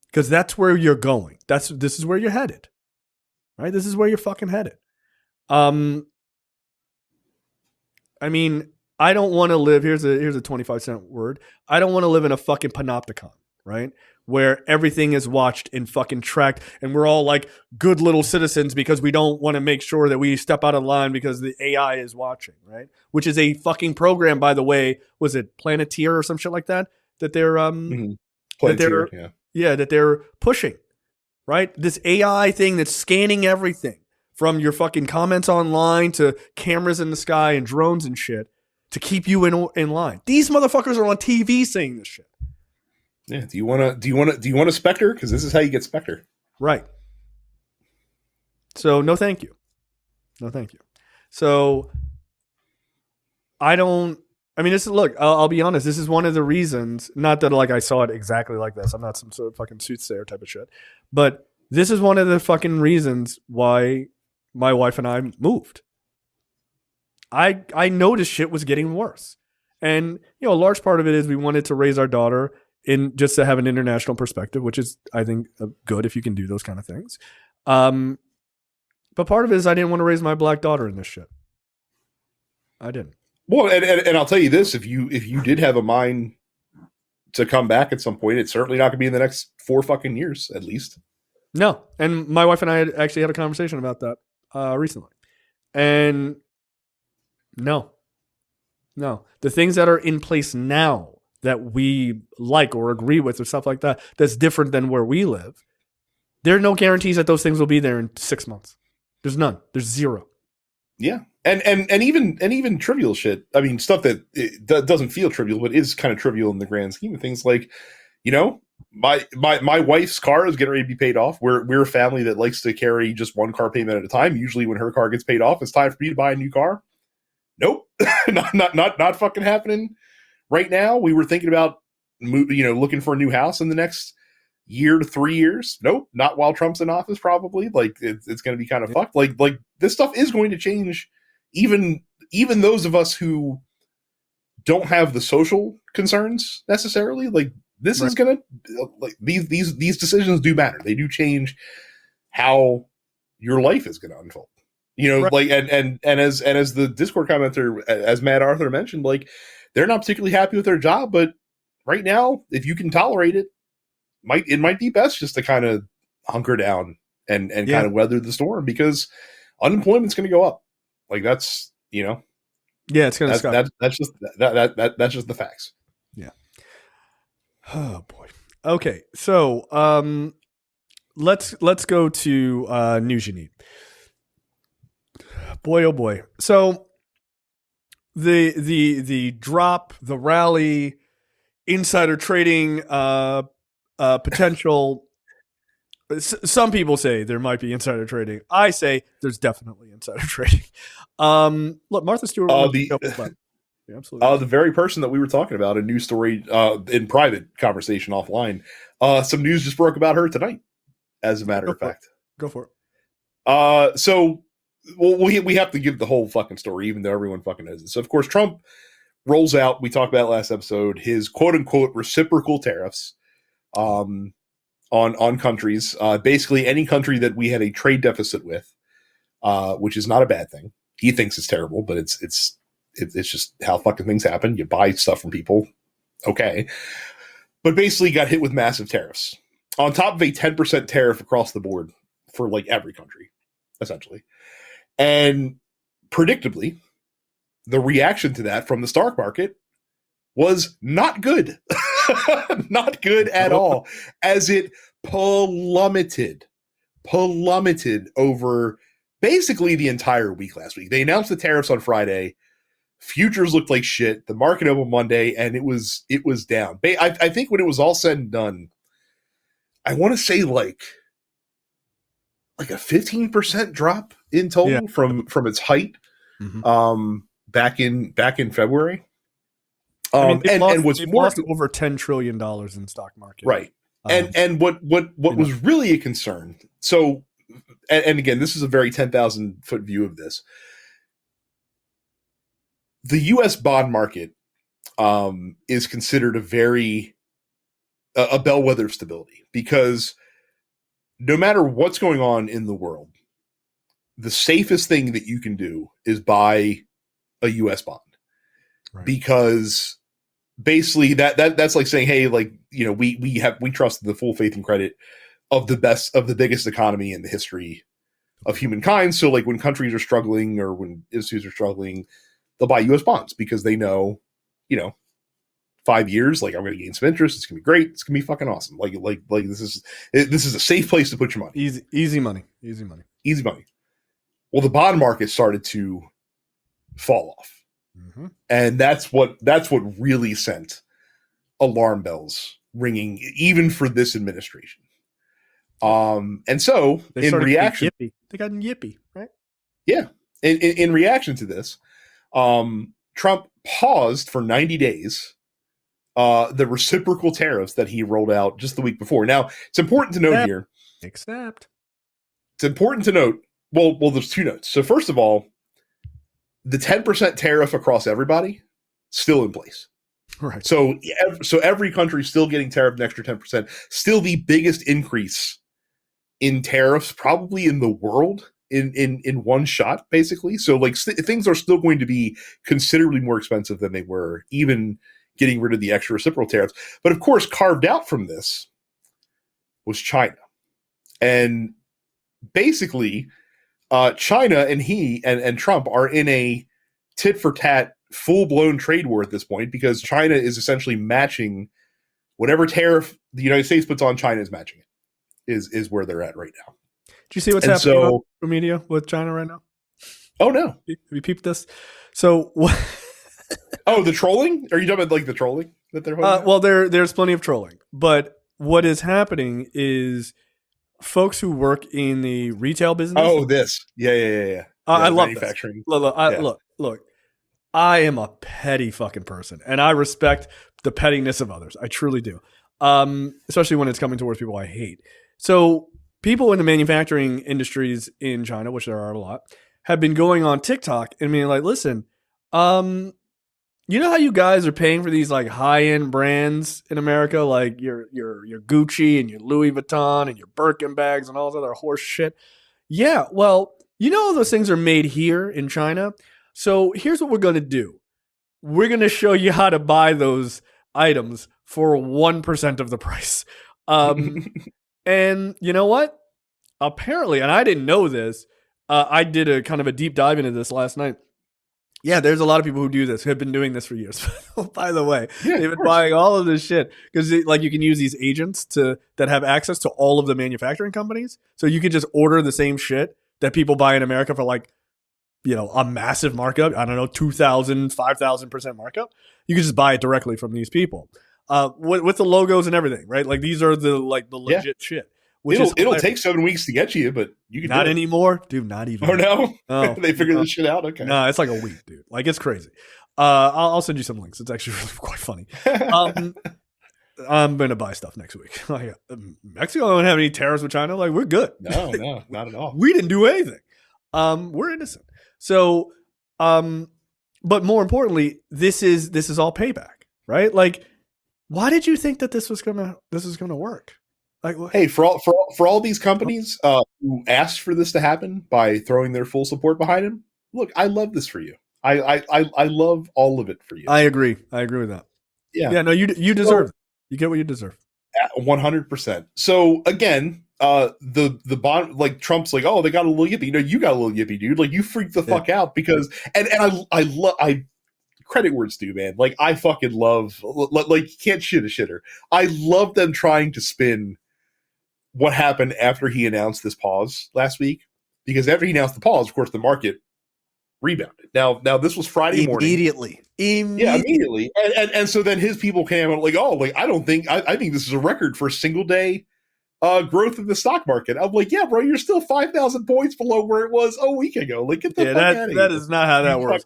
because that's where you're going. This is where you're headed, right? This is where you're fucking headed. I mean, I don't want to live. Here's a 25-cent word. I don't want to live in a fucking panopticon, right? Where everything is watched and fucking tracked, and we're all like good little citizens because we don't want to make sure that we step out of line because the AI is watching, right? Which is a fucking program, by the way. Was it Planeteer or some shit like that? That they're Planeteer, that they're pushing, right? This AI thing that's scanning everything, from your fucking comments online to cameras in the sky and drones and shit, to keep you in line. These motherfuckers are on TV saying this shit. Yeah. Do you want a Spectre? Because this is how you get Spectre. Right. So no, thank you. No, thank you. So I'll be honest. This is one of the reasons, not that I saw it exactly like this. I'm not some sort of fucking soothsayer type of shit, but this is one of the fucking reasons why my wife and I moved. I noticed shit was getting worse. And, a large part of it is we wanted to raise our daughter just to have an international perspective, which is, I think, good if you can do those kind of things. But part of it is I didn't want to raise my black daughter in this shit. I didn't. Well, and I'll tell you this: if you did have a mind to come back at some point, it's certainly not going to be in the next 4 fucking years, at least. No, and my wife and I actually had a conversation about that recently, and no, the things that are in place now that we like or agree with or stuff like that, that's different than where we live. There are no guarantees that those things will be there in 6 months. There's none. There's zero. Yeah. And even trivial shit. I mean, stuff that doesn't feel trivial, but is kind of trivial in the grand scheme of things. Like, my wife's car is getting ready to be paid off. We're a family that likes to carry just one car payment at a time. Usually when her car gets paid off, it's time for me to buy a new car. Nope. not fucking happening right now. We were thinking about looking for a new house in the next year to 3 years. Nope, not while Trump's in office. Probably. Like it's going to be kind of fucked. Like this stuff is going to change. Even those of us who don't have the social concerns necessarily, like this is going to, like these decisions do matter. They do change how your life is going to unfold. Like and as the Discord commenter, as Matt Arthur mentioned, like they're not particularly happy with their job, but right now, if you can tolerate it, it might be best just to kind of hunker down and kind of weather the storm, because unemployment's going to go up. Like that's it's going to that's just the facts. Yeah. Oh boy. Okay, so let's go to news you need. Boy, oh boy. So the drop, the rally, insider trading potential. Some people say there might be insider trading. I say there's definitely insider trading. Look, Martha Stewart. Yeah, absolutely. The very person that we were talking about, a news story in private conversation offline. Some news just broke about her tonight. As a matter of fact, go for it. So we have to give the whole fucking story, even though everyone fucking knows it. So of course Trump rolls out. We talked about last episode his quote unquote reciprocal tariffs. On countries, basically any country that we had a trade deficit with, which is not a bad thing. He thinks it's terrible, but it's just how fucking things happen. You buy stuff from people, okay, but basically got hit with massive tariffs on top of a 10% tariff across the board for like every country, essentially. And predictably, the reaction to that from the stock market was not good. Not good at all, as it plummeted over basically the entire week last week. They announced the tariffs on Friday. Futures looked like shit. The market opened Monday, and it was down. I think when it was all said and done, I want to say like a 15% drop in total from its height. Mm-hmm. Back in February. And what's more, lost over $10 trillion in stock market, right? And what was really a concern. So, and again, this is a very 10,000 foot view of this. The U.S. bond market is considered a bellwether of stability, because no matter what's going on in the world, the safest thing that you can do is buy a U.S. bond, because basically that's like saying, hey, like, we trust the full faith and credit of the biggest economy in the history of humankind. So like when countries are struggling or when institutes are struggling, they'll buy U.S. bonds because they know, 5 years, like I'm going to gain some interest. It's going to be great. It's going to be fucking awesome. Like this is a safe place to put your money. Easy money. Well, the bond market started to fall off. Mm-hmm. And that's what really sent alarm bells ringing, even for this administration. And so in reaction, they got yippee, right? Yeah. In reaction to this, Trump paused for 90 days the reciprocal tariffs that he rolled out just the week before. Now, it's important to note here. It's important to note. Well, there's two notes. So first of all, the 10% tariff across everybody still in place. Right. So every country still getting tariffed an extra 10%. Still the biggest increase in tariffs probably in the world in one shot, basically. So like things are still going to be considerably more expensive than they were, even getting rid of the extra reciprocal tariffs. But of course, carved out from this was China. And basically, China and Trump are in a tit for tat, full blown trade war at this point, because China is essentially matching whatever tariff the United States puts on. China is matching it. Is where they're at right now. Do you see what's happening on social media with China right now? Oh no, have you peeped this? So what? Oh, the trolling? Are you talking about like the trolling that they're holding? Well, there's plenty of trolling, but what is happening is folks who work in the retail business. Oh, this, yeah. I love manufacturing. Look. I am a petty fucking person, and I respect the pettiness of others. I truly do, especially when it's coming towards people I hate. So people in the manufacturing industries in China, which there are a lot, have been going on TikTok and being like, listen, you know how you guys are paying for these like high-end brands in America, like your Gucci and your Louis Vuitton and your Birkin bags and all this other horse shit? Yeah, well, you know those things are made here in China. So here's what we're going to do. We're going to show you how to buy those items for 1% of the price. And you know what? Apparently, and I didn't know this, I did a kind of a deep dive into this last night. Yeah, there's a lot of people who do this, who have been doing this for years. By the way, they've been buying all of this shit because like you can use these agents that have access to all of the manufacturing companies. So you can just order the same shit that people buy in America for like, a massive markup. I don't know, 2,000, 5,000% markup. You can just buy it directly from these people with the logos and everything, right? Like these are the legit shit. It'll take 7 weeks to get you, but you can not anymore, dude. Not even. Oh no, oh, they figured this shit out. Okay, no, it's like a week, dude. Like it's crazy. I'll send you some links. It's actually really quite funny. I'm gonna buy stuff next week. Like, Mexico don't have any tariffs with China. Like we're good. No, not at all. We didn't do anything. We're innocent. So, but more importantly, this is all payback, right? Like, why did you think that this was gonna work? Like, hey, for all these companies who asked for this to happen by throwing their full support behind him, look, I love this for you. I love all of it for you. I agree with that. Yeah. No, you deserve it. You get what you deserve. 100%. So again, the bond, like Trump's like, oh, they got a little yippee. No, you got a little yippee, dude. Like you freaked the fuck out because, and I love, credit where it's due, man. Like I fucking love, like you can't shit a shitter. I love them trying to spin what happened after he announced this pause last week, because after he announced the pause, of course, the market rebounded. Now this was Friday morning. Immediately. And so then his people came out like, oh, like I think this is a record for a single day growth in the stock market. I'm like, yeah, bro, you're still 5,000 points below where it was a week ago. Like, get the fuck out of here. That is not how that works.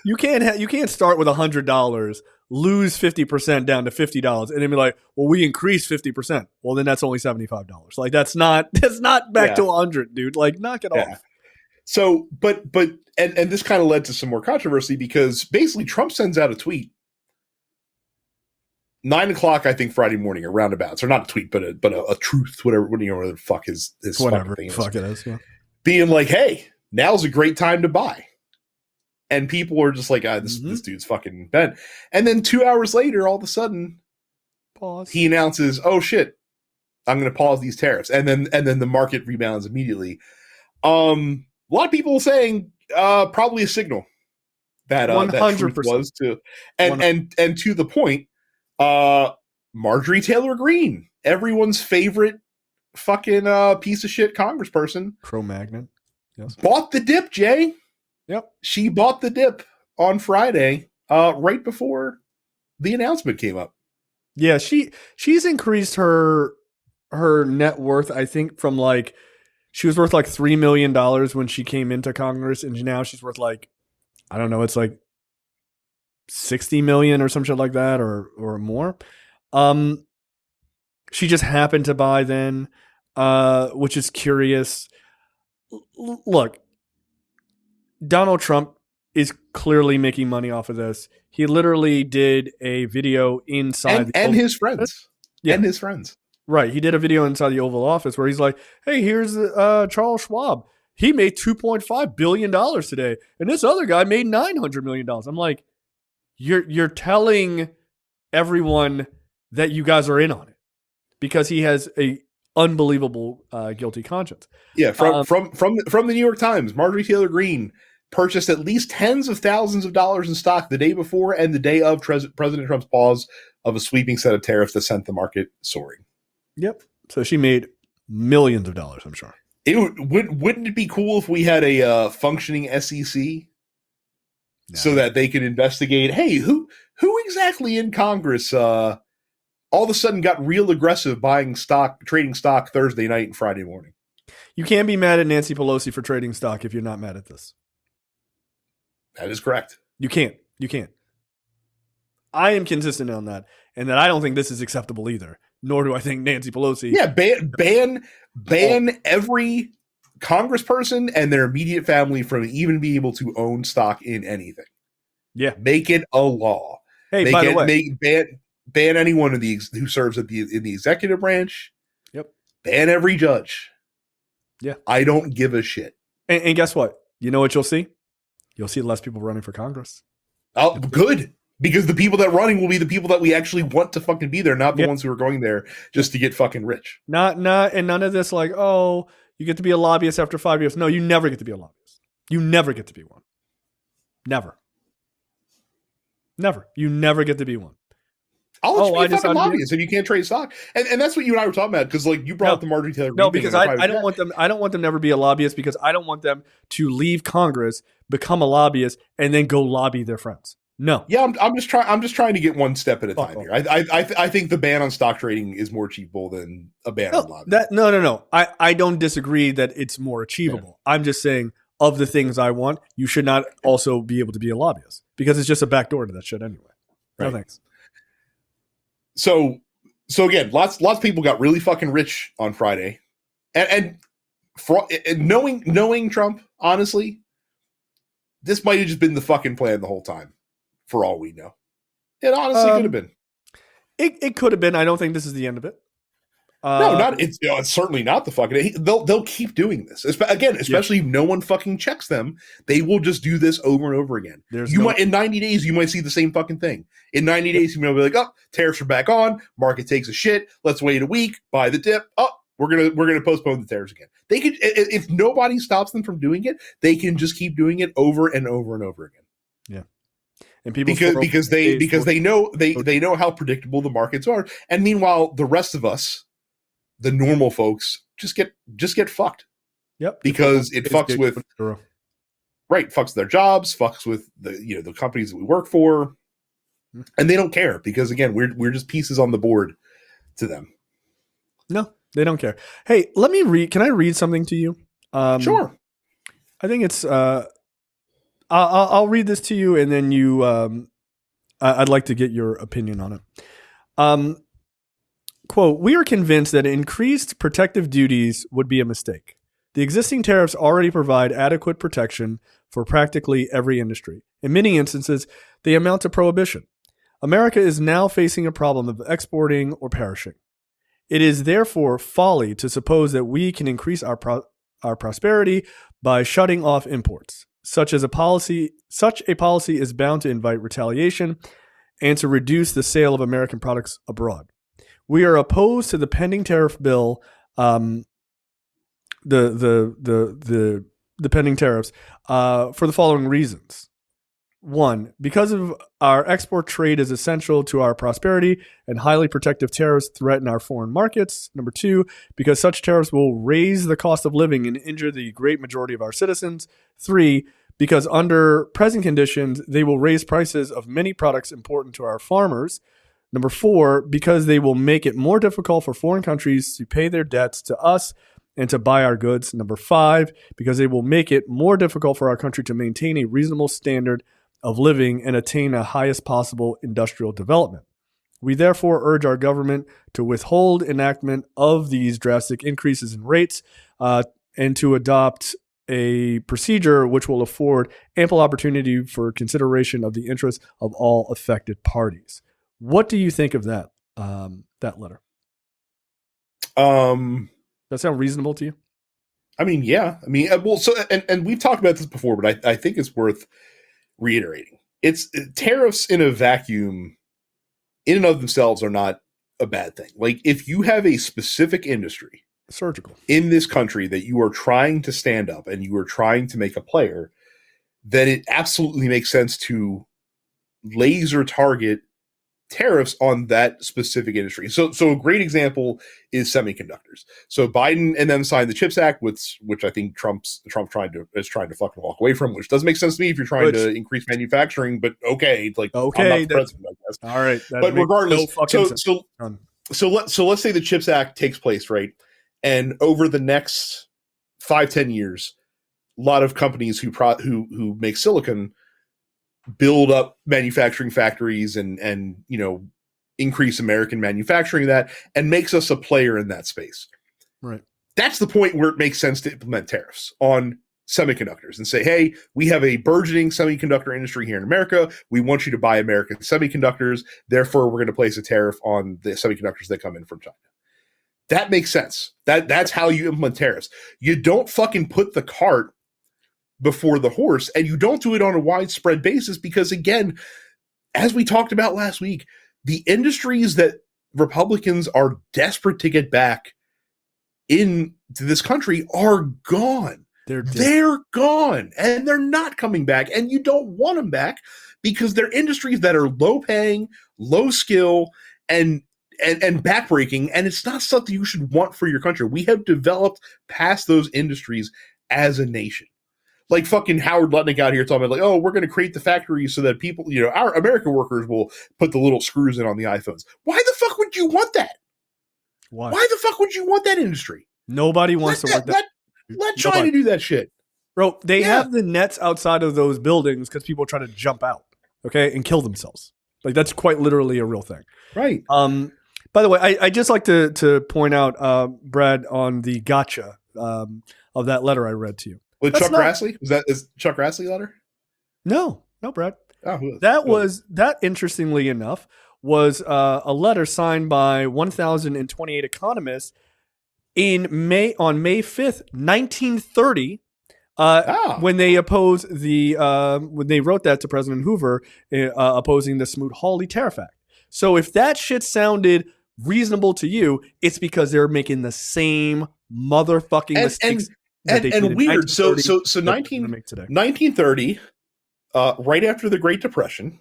You can't start with $100, lose 50% down to $50, and then be like, well, we increased 50%. Well, then that's only $75. Like that's not back to 100, dude. Like, knock it off. So, but this kind of led to some more controversy because basically Trump sends out a tweet 9:00, I think, Friday morning, or roundabouts, or not a tweet, but a truth, whatever the fuck his whatever thing fuck it is, being like, hey, now's a great time to buy, and people are just like, this dude's fucking bent. And then 2 hours later, all of a sudden, he announces, oh shit, I'm going to pause these tariffs, and then the market rebounds immediately. A lot of people saying probably a signal that 100% that truth was to, and to the point. Marjorie Taylor Greene, everyone's favorite fucking piece of shit congressperson, Cro-Magnon, bought the dip, Jay. Yep, she bought the dip on Friday, right before the announcement came up. Yeah, she's increased her net worth. I think from like she was worth like $3 million when she came into Congress, and now she's worth like, I don't know, it's like 60 million or some shit like that, or more. She just happened to buy then, which is curious. Look, Donald Trump is clearly making money off of this. He literally did a video inside and his friends. Yeah. And his friends. Right. He did a video inside the Oval Office where he's like, hey, here's Charles Schwab. He made $2.5 billion today. And this other guy made $900 million. I'm like, you're telling everyone that you guys are in on it because he has a unbelievable guilty conscience. Yeah. From the New York Times, Marjorie Taylor Greene purchased at least tens of thousands of dollars in stock the day before and the day of President Trump's pause of a sweeping set of tariffs that sent the market soaring. Yep. So she made millions of dollars, I'm sure. Wouldn't it be cool if we had a functioning SEC so that they could investigate, hey, who exactly in Congress all of a sudden got real aggressive trading stock Thursday night and Friday morning? You can't be mad at Nancy Pelosi for trading stock if you're not mad at this. That is correct. You can't. I am consistent on that, and that I don't think this is acceptable either. Nor do I think Nancy Pelosi. Yeah, ban every congressperson and their immediate family from even being able to own stock in anything. Yeah, make it a law. Hey, by the way, ban anyone who serves in the executive branch. Yep. Ban every judge. Yeah, I don't give a shit. And guess what? You know what you'll see? You'll see less people running for Congress. Oh, good. Because the people that running will be the people that we actually want to fucking be there, not the ones who are going there just to get fucking rich. And none of this like, oh, you get to be a lobbyist after 5 years. No, you never get to be a lobbyist. You never get to be one. Never. You never get to be one. I'll let you be a fucking lobbyist if you can't trade stock. And that's what you and I were talking about, because like you brought up the Marjorie Taylor Greene. No, because I don't want them. I don't want them to never be a lobbyist because I don't want them to leave Congress, become a lobbyist, and then go lobby their friends. No. Yeah, I'm just trying to get one step at a time here. I think the ban on stock trading is more achievable than a ban on lobbying. No. I don't disagree that it's more achievable. Yeah. I'm just saying of the things I want, you should not also be able to be a lobbyist because it's just a backdoor to that shit anyway. Right. No thanks. So again, lots of people got really fucking rich on Friday, and knowing Trump, honestly, this might have just been the fucking plan the whole time. For all we know, it honestly could have been. It could have been. I don't think this is the end of it. No, it's certainly not the fucking. They'll keep doing this again, especially if no one fucking checks them. They will just do this over and over again. In 90 days, you might see the same fucking thing. In 90 days, you might be like, oh, tariffs are back on. Market takes a shit. Let's wait a week. Buy the dip. Oh, we're gonna postpone the tariffs again. They could, if nobody stops them from doing it, they can just keep doing it over and over and over again. Yeah. And people because they know how predictable the markets are, and meanwhile the rest of us, the normal folks, just get fucked. Yep. Because it fucks with fucks their jobs, fucks with the companies that we work for, and they don't care because again we're just pieces on the board to them. No, they don't care. Hey, let me read. Can I read something to you? Sure. I think it's. I'll read this to you, and then you. I'd like to get your opinion on it. Quote: we are convinced that increased protective duties would be a mistake. The existing tariffs already provide adequate protection for practically every industry. In many instances, they amount to prohibition. America is now facing a problem of exporting or perishing. It is therefore folly to suppose that we can increase our prosperity by shutting off imports. Such a policy is bound to invite retaliation and to reduce the sale of American products abroad. We are opposed to the pending tariff bill, the pending tariffs, for the following reasons. 1, because of our export trade is essential to our prosperity and highly protective tariffs threaten our foreign markets. 2, because such tariffs will raise the cost of living and injure the great majority of our citizens. 3, because under present conditions, they will raise prices of many products important to our farmers. 4, because they will make it more difficult for foreign countries to pay their debts to us and to buy our goods. 5, because they will make it more difficult for our country to maintain a reasonable standard of living and attain a highest possible industrial development. We therefore urge our government to withhold enactment of these drastic increases in rates and to adopt a procedure which will afford ample opportunity for consideration of the interests of all affected parties. What do you think of that that letter? That sound reasonable to you? I mean, yeah. I mean, well, so and we've talked about this before, but I think it's worth reiterating. It's tariffs in a vacuum, in and of themselves, are not a bad thing. Like, if you have a specific industry, surgical, in this country that you are trying to stand up and you are trying to make a player, then it absolutely makes sense to laser target tariffs on that specific industry. So a great example is semiconductors. So Biden and them signed the CHIPS Act, which I think Trump is trying to fucking walk away from, which doesn't make sense to me if you're trying to increase manufacturing. But okay, like, okay, I'm not the president, I guess. All right, but regardless, so let's say the CHIPS Act takes place, right? And over the next 5-10 years, a lot of companies who make silicon build up manufacturing factories and increase American manufacturing, that, and makes us a player in that space. Right. That's the point where it makes sense to implement tariffs on semiconductors and say, hey, we have a burgeoning semiconductor industry here in America. We want you to buy American semiconductors. Therefore, we're going to place a tariff on the semiconductors that come in from China. That makes sense. That's how you implement tariffs. You don't fucking put the cart before the horse, and you don't do it on a widespread basis because, again, as we talked about last week, the industries that Republicans are desperate to get back into this country are gone. They're gone, and they're not coming back, and you don't want them back because they're industries that are low paying, low skill, and backbreaking, and it's not something you should want for your country. We have developed past those industries as a nation. Like fucking Howard Lutnick out here talking about, like, oh, we're going to create the factories so that people, our American workers will put the little screws in on the iPhones. Why the fuck would you want that? Why the fuck would you want that industry? Nobody wants to work that. Let China do that shit. Bro, they have the nets outside of those buildings because people try to jump out, okay, and kill themselves. Like, that's quite literally a real thing. Right. By the way, I just like to point out, Brad, on the gotcha of that letter I read to you. With Chuck Grassley? Is Chuck Grassley letter? No, Brad. Oh, that, interestingly enough, was a letter signed by 1,028 economists on May 5th, 1930, when they opposed when they wrote that to President Hoover, opposing the Smoot-Hawley Tariff Act. So if that shit sounded reasonable to you, it's because they're making the same motherfucking mistakes. And weird. So 1930, right after the Great Depression,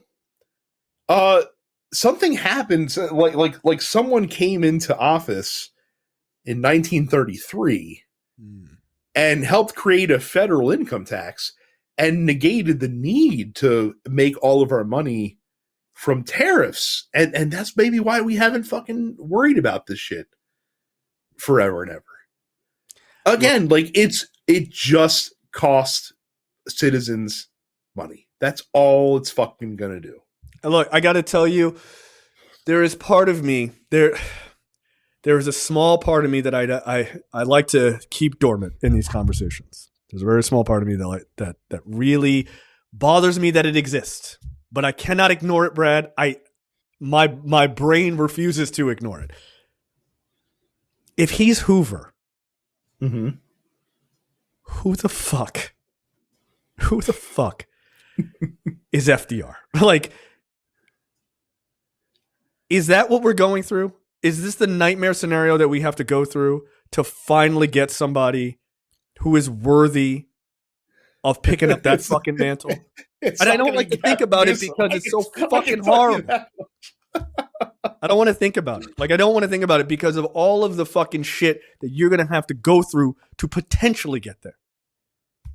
something happened. Like someone came into office in 1933 and helped create a federal income tax and negated the need to make all of our money from tariffs. And that's maybe why we haven't fucking worried about this shit forever and ever. Again, like, it just costs citizens money. That's all it's fucking gonna do. And look, I got to tell you, there is part of me there is a small part of me that I like to keep dormant in these conversations. There's a very small part of me that really bothers me that it exists, but I cannot ignore it, Brad. My brain refuses to ignore it. If he's Hoover, mm-hmm. Who the fuck is FDR? Like, is that what we're going through? Is this the nightmare scenario that we have to go through to finally get somebody who is worthy of picking up that fucking mantle? And I don't like to think about it because it's so fucking horrible. I don't want to think about it. Like, I don't want to think about it because of all of the fucking shit that you're going to have to go through to potentially get there.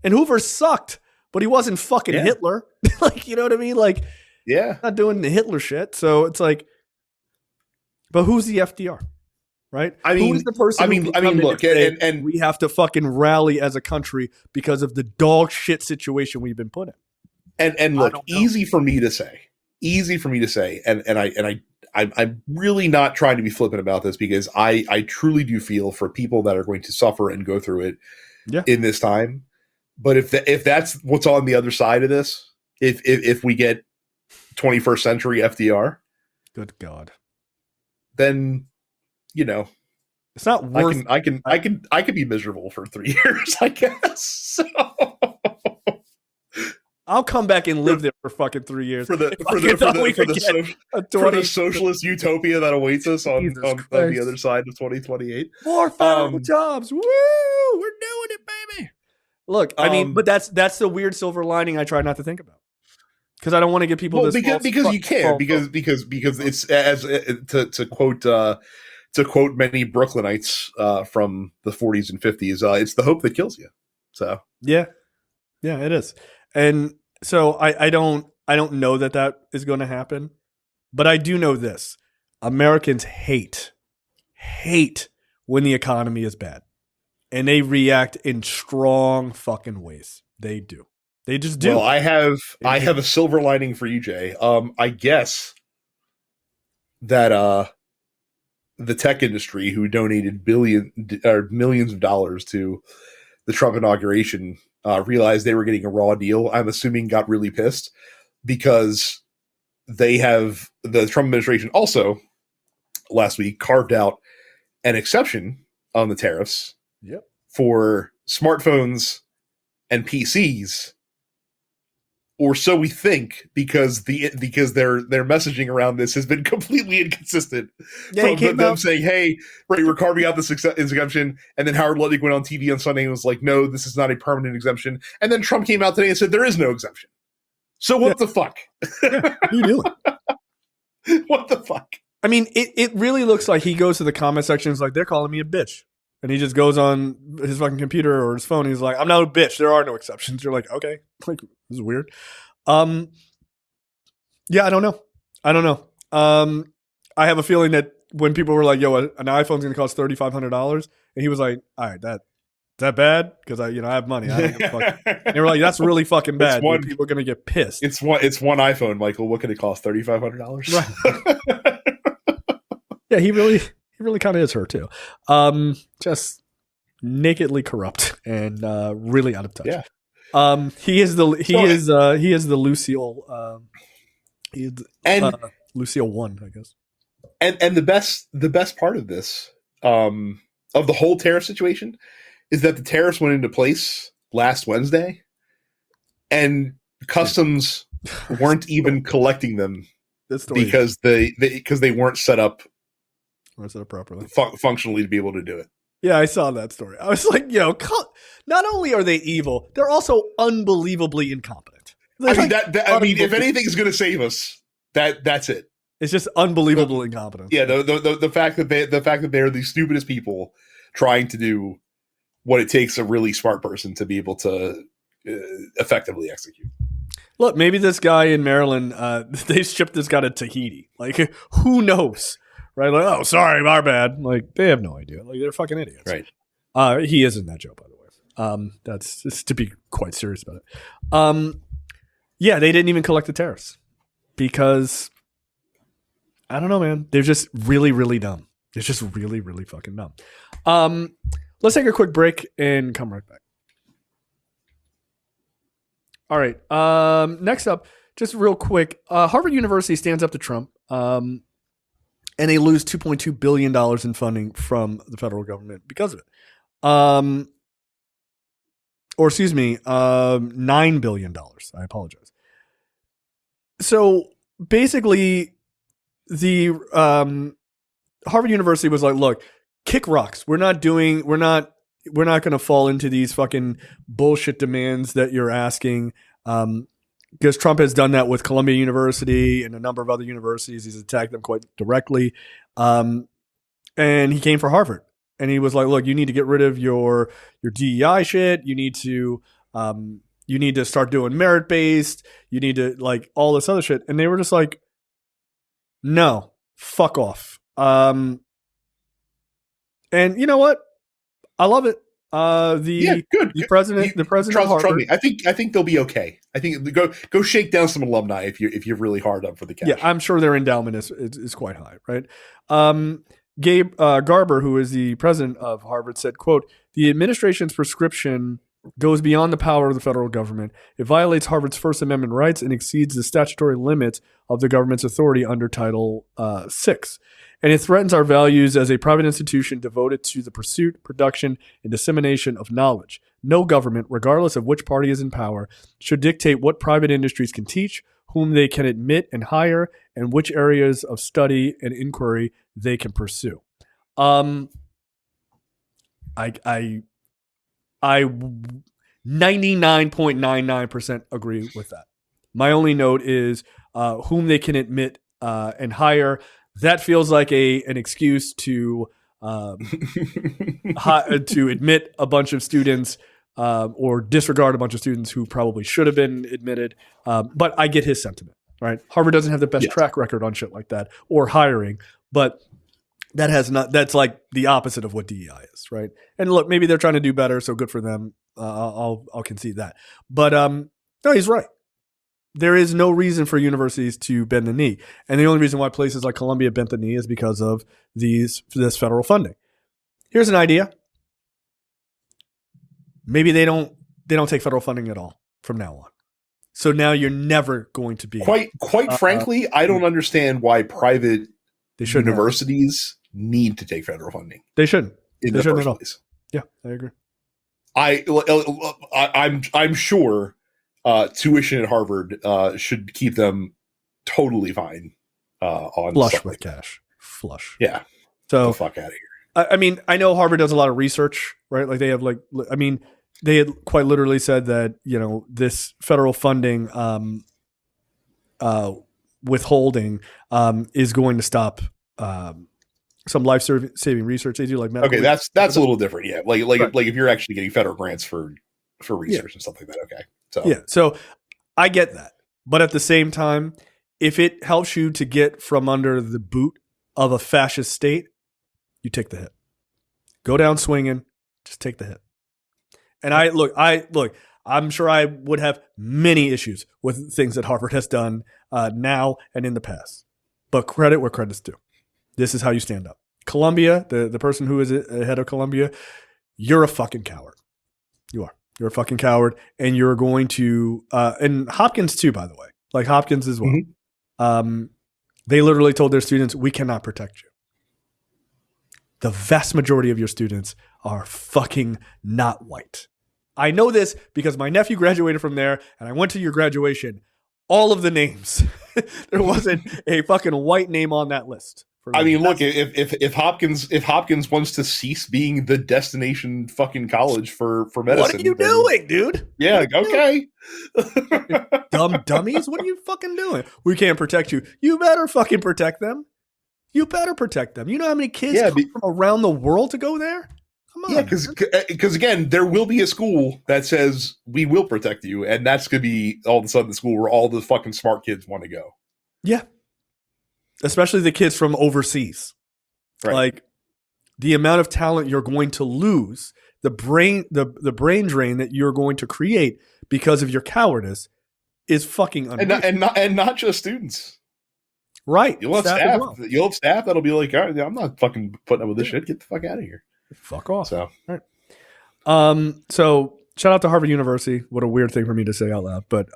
And Hoover sucked, but he wasn't fucking Hitler. Like, you know what I mean? Like, not doing the Hitler shit. So it's like, but who's the FDR? Right? I mean, who's the person? Look, and we have to fucking rally as a country because of the dog shit situation we've been put in. And look, easy for me to say, and I'm really not trying to be flippant about this because I truly do feel for people that are going to suffer and go through it in this time. But if that's what's on the other side of this, if we get 21st century FDR, good God, then it's not worth. I can be miserable for 3 years, I guess. So. I'll come back and live there for fucking 3 years for the socialist utopia that awaits us on the other side of 2028. More federal jobs. Woo! We're doing it, baby. Look, I mean, but that's the weird silver lining I try not to think about. Because I don't want to give people because you can't because it's as to quote many Brooklynites from the 40s and 50s, it's the hope that kills you. So yeah, it is. And so I don't know that is going to happen, but I do know this: Americans hate when the economy is bad, and they react in strong fucking ways. They do. They just do. Well, I have a silver lining for you, Jay. I guess that the tech industry, who donated millions of dollars to the Trump inauguration, realized they were getting a raw deal. I'm assuming got really pissed because the Trump administration also last week carved out an exception on the tariffs for smartphones and PCs. Or so we think, because their messaging around this has been completely inconsistent. From them saying, "Hey, right, we're carving out this exemption," and then Howard Lutnick went on TV on Sunday and was like, "No, this is not a permanent exemption." And then Trump came out today and said there is no exemption. So what the fuck? What are you doing? What the fuck? I mean, it really looks like he goes to the comment section and is like, "They're calling me a bitch," and he just goes on his fucking computer or his phone. And he's like, "I'm not a bitch. There are no exceptions." You're like, okay, like. This is weird. Yeah, I don't know. I have a feeling that when people were like, "Yo, an iPhone's going to cost $3,500," and he was like, "All right, is that bad? Because I have money." I don't give a fuck. And they were like, "That's really fucking bad. People are going to get pissed." It's one iPhone, Michael. What can it cost? $3,500. Right. Yeah, he really kind of is her too. Just nakedly corrupt and really out of touch. Yeah. He is the Lucille. Lucille 1, I guess. And the best part of this, of the whole tariff situation, is that the tariffs went into place last Wednesday, and customs weren't even collecting them because they weren't set up properly, functionally to be able to do it. Yeah, I saw that story. I was like, not only are they evil, they're also unbelievably incompetent. I mean, if anything's going to save us, that's it. It's just unbelievable incompetence. Yeah, the fact that they're the stupidest people trying to do what it takes a really smart person to be able to effectively execute. Look, maybe this guy in Maryland, they shipped this guy to Tahiti. Like, who knows? Right? Like, oh, sorry, our bad. Like, they have no idea. Like, they're fucking idiots. Right. He is in that joke, by the way. That's just to be quite serious about it. Yeah, they didn't even collect the tariffs because I don't know, man. They're just really, really dumb. They're just really, really fucking dumb. Let's take a quick break and come right back. All right. Next up, just real quick, Harvard University stands up to Trump. And they lose $2.2 billion in funding from the federal government because of it. Or excuse me, $9 billion. I apologize. So basically, the Harvard University was like, "Look, kick rocks. We're not going to fall into these fucking bullshit demands that you're asking." Because Trump has done that with Columbia University and a number of other universities. He's attacked them quite directly. And he came for Harvard. And he was like, "Look, you need to get rid of your DEI shit. You need to start doing merit-based. You need to, like, all this other shit." And they were just like, "No, fuck off." And you know what? I love it. Good. The president of Harvard. Trust me. I think they'll be okay. I think go shake down some alumni if you're really hard up for the cash. Yeah, I'm sure their endowment is quite high, right? Gabe Garber, who is the president of Harvard, said, quote, "The administration's prescription goes beyond the power of the federal government. It violates Harvard's First Amendment rights and exceeds the statutory limits of the government's authority under Title VI. And it threatens our values as a private institution devoted to the pursuit, production, and dissemination of knowledge. No government, regardless of which party is in power, should dictate what private industries can teach, whom they can admit and hire, and which areas of study and inquiry they can pursue. I 99.99% agree with that. My only note is whom they can admit and hire. That feels like an excuse to to admit a bunch of students or disregard a bunch of students who probably should have been admitted. But I get his sentiment, right? Harvard doesn't have the best track record on shit like that or hiring, but that's like the opposite of what DEI is, right? And look, maybe they're trying to do better, so good for them. I'll concede that. But no, he's right. There is no reason for universities to bend the knee. And the only reason why places like Columbia bent the knee is because of this federal funding. Here's an idea. Maybe they don't take federal funding at all from now on. So now you're never going to be quite frankly, I don't understand why private universities need to take federal funding. They shouldn't. In the first place. Yeah, I agree. I'm sure tuition at Harvard should keep them totally fine on flush with cash. Flush. Yeah. So get the fuck out of here. I mean, I know Harvard does a lot of research, right? Like they have they had quite literally said that, this federal funding withholding is going to stop some life-saving research they do, like medical. Okay, that's a little different, yeah. Like if you're actually getting federal grants for research and stuff like that. Okay, so I get that, but at the same time, if it helps you to get from under the boot of a fascist state, you take the hit. Go down swinging, just take the hit. And I'm sure I would have many issues with things that Harvard has done now and in the past, but credit where credit's due. This is how you stand up. Columbia, the person who is head of Columbia, you're a fucking coward. You are. You're a fucking coward, and you're going to and Hopkins too, by the way. Like Hopkins as well. Mm-hmm. They literally told their students, "We cannot protect you." The vast majority of your students are fucking not white. I know this because my nephew graduated from there, and I went to your graduation. All of the names, there wasn't a fucking white name on that list. I mean, look, if Hopkins wants to cease being the destination fucking college for medicine, what are you doing, dude? Yeah, okay. Dumb dummies, what are you fucking doing? We can't protect you. You better fucking protect them. You better protect them. You know how many kids come from around the world to go there? Come on. Yeah, because again, there will be a school that says we will protect you, and that's gonna be all of a sudden the school where all the fucking smart kids want to go. Yeah. Especially the kids from overseas. Right. Like the amount of talent you're going to lose, the brain drain that you're going to create because of your cowardice is fucking unreal. And not just students. Right. You'll have staff. You'll have staff that'll be like, all right, I'm not fucking putting up with this shit. Get the fuck out of here. Fuck off. So, all right. So shout out to Harvard University. What a weird thing for me to say out loud, but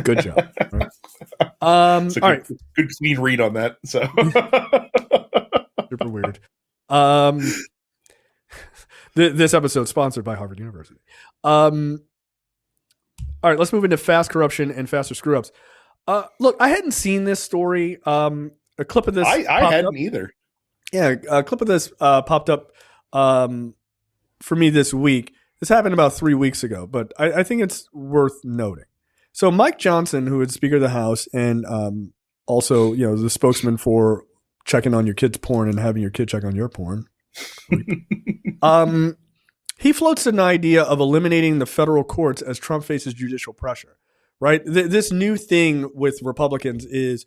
good job. All right. All right. Good clean read on that. So super weird. This episode sponsored by Harvard University. All right, let's move into fast corruption and faster screw ups. Look, I hadn't seen this story. A clip of this. I hadn't either. Yeah, a clip of this popped up for me this week. This happened about 3 weeks ago, but I think it's worth noting. So Mike Johnson, who is Speaker of the House and also the spokesman for checking on your kid's porn and having your kid check on your porn, he floats an idea of eliminating the federal courts as Trump faces judicial pressure. Right? This new thing with Republicans is,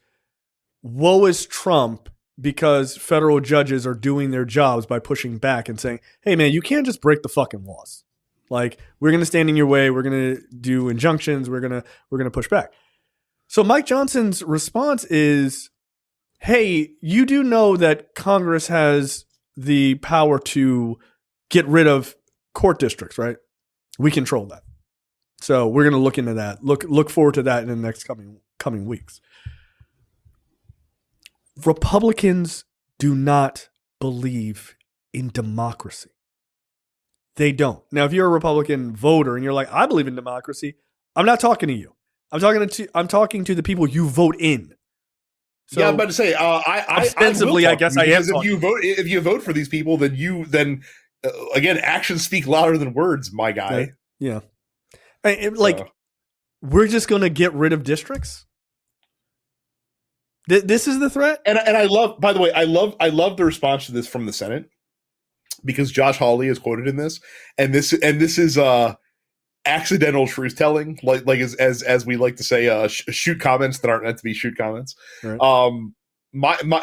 woe is Trump, because federal judges are doing their jobs by pushing back and saying, hey, man, you can't just break the fucking laws. Like, we're going to stand in your way. We're going to do injunctions. We're going to push back. So Mike Johnson's response is, hey, you do know that Congress has the power to get rid of court districts, right? We control that. So we're going to look into that. Look forward to that in the next coming weeks. Republicans do not believe in democracy. They don't. Now, if you're a Republican voter and you're like, I believe in democracy, I'm not talking to you. I'm talking to the people you vote in. So, yeah, I'm about to say, ostensibly, I guess I am. If you vote for these people, then again, actions speak louder than words, my guy. Yeah. We're just going to get rid of districts. This is the threat. And I love, by the way, I love the response to this from the Senate, because Josh Hawley is quoted in this, and this is accidental truth telling, like as we like to say, shoot comments that aren't meant to be shoot comments. Right.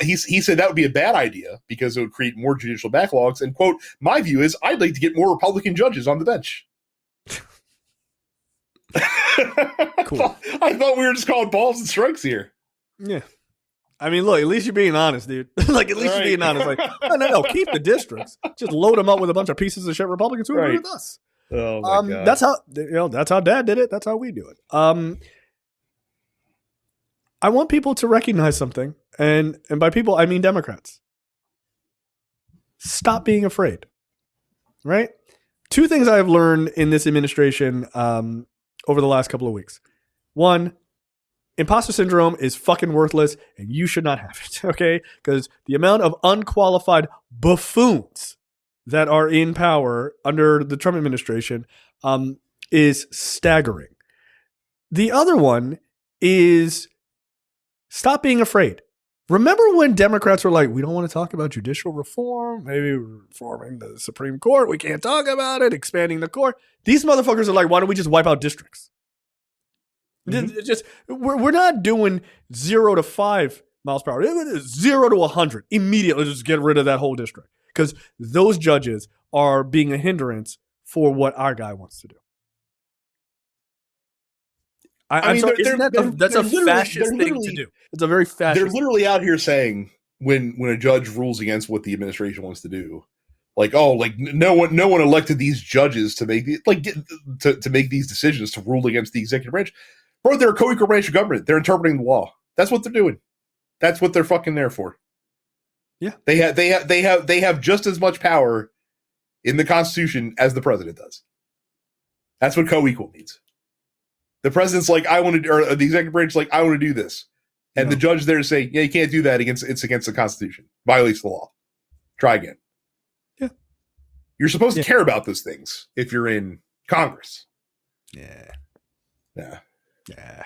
He said that would be a bad idea because it would create more judicial backlogs. And quote, my view is I'd like to get more Republican judges on the bench. Cool. I thought we were just calling balls and strikes here. Yeah. I mean, look, at least you're being honest, dude. Like, at least you're being honest. Like, no, keep the districts. Just load them up with a bunch of pieces of shit Republicans who agree with us. Oh my God. That's how Dad did it. That's how we do it. I want people to recognize something, and by people I mean Democrats. Stop being afraid. Right? Two things I've learned in this administration over the last couple of weeks. One, imposter syndrome is fucking worthless, and you should not have it, okay? Because the amount of unqualified buffoons that are in power under the Trump administration is staggering. The other one is stop being afraid. Remember when Democrats were like, we don't want to talk about judicial reform, maybe reforming the Supreme Court, we can't talk about it, expanding the court. These motherfuckers are like, why don't we just wipe out districts? Mm-hmm. We're not doing 0 to 5 miles per hour. 0 to 100 immediately. Just get rid of that whole district, because those judges are being a hindrance for what our guy wants to do. I'm sorry, that's a fascist thing to do. It's a very fascist. They're literally out here saying when a judge rules against what the administration wants to do, like, oh, like no one elected these judges to make to make these decisions, to rule against the executive branch. Bro, they're a co-equal branch of government. They're interpreting the law. That's what they're doing. That's what they're fucking there for. Yeah. They have just as much power in the Constitution as the president does. That's what co-equal means. The president's like, I want to, or the executive branch is like, I want to do this. And the judge there is saying, yeah, you can't do that, it's against the Constitution. Violates the law. Try again. Yeah. You're supposed to care about those things if you're in Congress. Yeah. Yeah. Yeah.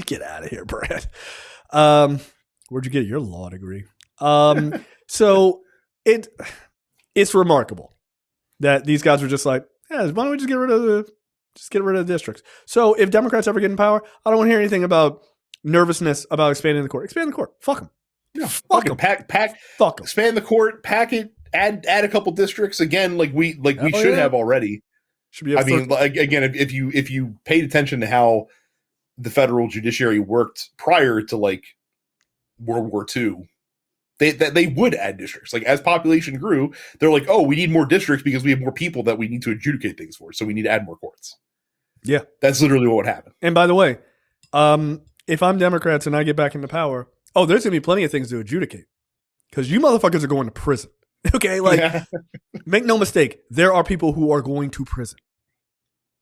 Get out of here, Brad. Where'd you get your law degree? So it's remarkable that these guys were just like, yeah, why don't we just get rid of the districts? So if Democrats ever get in power, I don't want to hear anything about nervousness about expanding the court. Expand the court. Fuck them. Yeah, fuck them. Pack. Fuck them. Expand the court. Pack it. Add a couple districts again, like we should have already. Should be. I mean, again, if you paid attention to how the federal judiciary worked prior to like World War II, they would add districts. Like as population grew, they're like, oh, we need more districts because we have more people that we need to adjudicate things for. So we need to add more courts. Yeah, that's literally what would happen. And by the way, if I'm Democrats and I get back into power, there's gonna be plenty of things to adjudicate because you motherfuckers are going to prison. Okay, like make no mistake, there are people who are going to prison.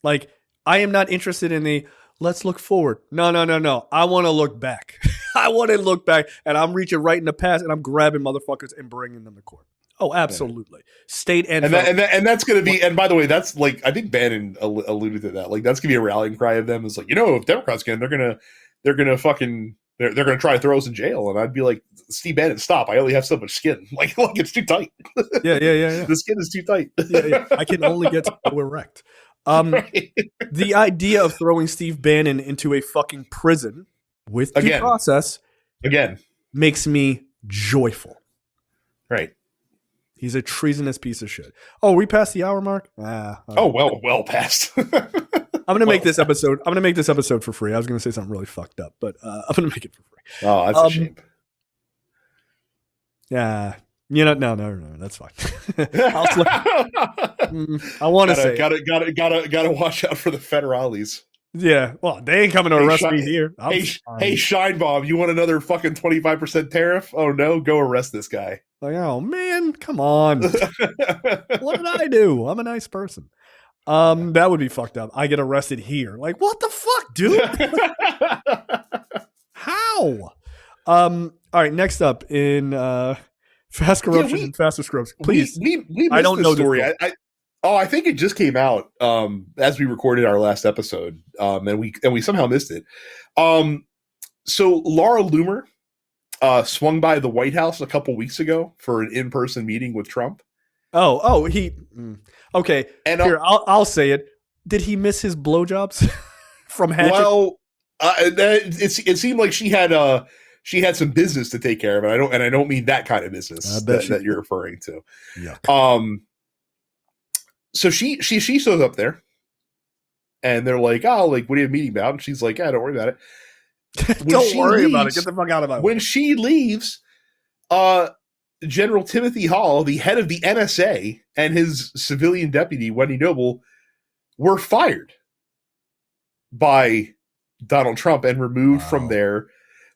Like I am not interested in the let's look forward. No. I want to look back. I want to look back, and I'm reaching right in the past, and I'm grabbing motherfuckers and bringing them to court. Oh, absolutely. Yeah. State and that's going to be. And by the way, that's like I think Bannon alluded to that. Like that's going to be a rallying cry of them. It's like, if Democrats get in, they're gonna try to throw us in jail. And I'd be like, Steve Bannon, stop! I only have so much skin. Like it's too tight. Yeah. The skin is too tight. Yeah. I can only get so erect. Right. The idea of throwing Steve Bannon into a fucking prison with due process makes me joyful. Right. He's a treasonous piece of shit. Oh, we passed the hour mark? Well past. I'm gonna make this episode. I'm gonna make this episode for free. I was gonna say something really fucked up, but I'm gonna make it for free. Oh, that's a shame. Yeah. No, that's fine. I want to say gotta watch out for the federales. Yeah, well, they ain't coming to arrest me here. Hey, Scheinbaum, you want another fucking 25% tariff? Oh no, go arrest this guy. Like, oh man, come on. What did I do? I'm a nice person. That would be fucked up. I get arrested here. Like, what the fuck, dude? How? All right, next up in Fast Corruption and Faster Scrubs. Please. We I don't know the story. I think it just came out as we recorded our last episode, and we somehow missed it. So Laura Loomer swung by the White House a couple weeks ago for an in-person meeting with Trump. Okay. And here, I'll say it. Did he miss his blowjobs from Hatchet? Well, it seemed like she had some business to take care of, and I don't mean that kind of business that you're referring to. Yeah. So she shows up there, and they're like, "Oh, like, what are you meeting about?" And she's like, "Yeah, don't worry about it. Don't worry about it. Get the fuck out of my way." When she leaves, General Timothy Hall, the head of the NSA, and his civilian deputy, Wendy Noble, were fired by Donald Trump and removed from their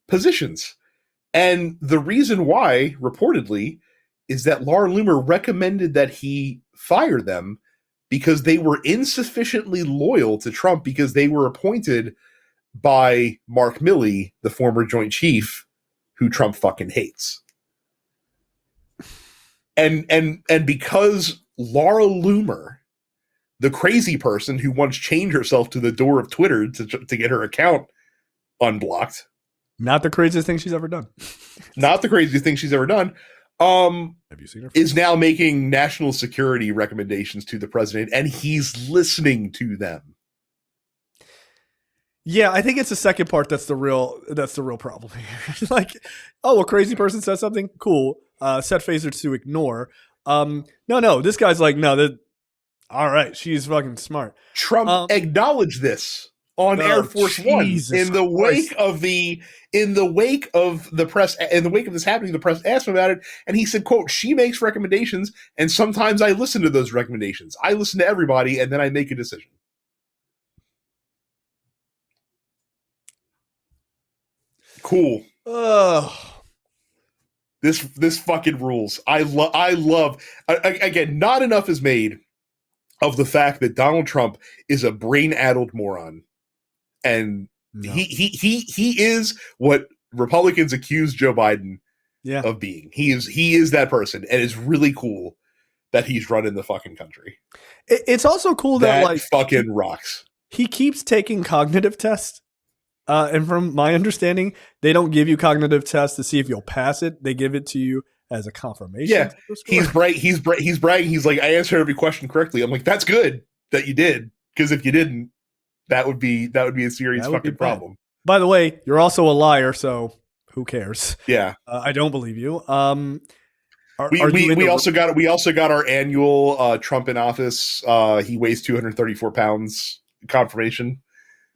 positions. And the reason why, reportedly, is that Laura Loomer recommended that he fire them because they were insufficiently loyal to Trump because they were appointed by Mark Milley, the former Joint Chief, who Trump fucking hates. And because Laura Loomer, the crazy person who once chained herself to the door of Twitter to get her account unblocked. Not the craziest thing she's ever done. Not the craziest thing she's ever done. Have you seen her? Is now making national security recommendations to the president, and he's listening to them. Yeah, I think it's the second part that's the real problem here. Like, a crazy person says something, cool. Set phasers to ignore. No, this guy's like, no, all right, she's fucking smart. Trump acknowledged this on Air Force One in the wake of the press, in the wake of this happening. The press asked him about it, and he said, "quote She makes recommendations, and sometimes I listen to those recommendations. I listen to everybody, and then I make a decision." Cool. This fucking rules. I love. Again, not enough is made of the fact that Donald Trump is a brain-addled moron, and he is what Republicans accuse Joe Biden of being. He is that person, and it's really cool that he's running the fucking country. It's also cool that like fucking rocks. He keeps taking cognitive tests. And from my understanding, they don't give you cognitive tests to see if you'll pass it. They give it to you as a confirmation. Yeah, he's bragging. He's like, I answered every question correctly. I'm like, that's good that you did, because if you didn't, that would be a serious fucking problem. By the way, you're also a liar, so who cares? Yeah, I don't believe you. We also got our annual Trump in office. He weighs 234 pounds confirmation.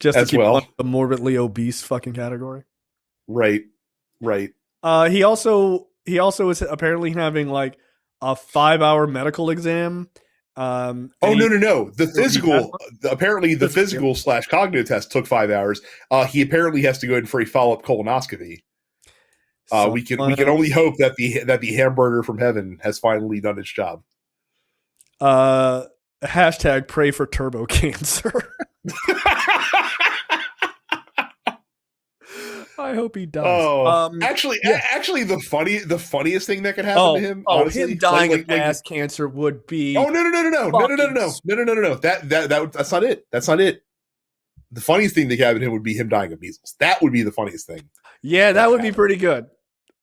Just to keep the morbidly obese fucking category. Right. He also is apparently having like a 5-hour medical exam. No. The physical, apparently the physical / cognitive test took 5 hours. He apparently has to go in for a follow-up colonoscopy. We can only hope that the hamburger from heaven has finally done its job. Hashtag pray for turbo cancer. I hope he does. Actually, the funniest thing that could happen to him, honestly, him dying of ass cancer would be. Oh no! That's not it. That's not it. The funniest thing that could happen to him would be him dying of measles. That would be the funniest thing. Yeah, that would be pretty good.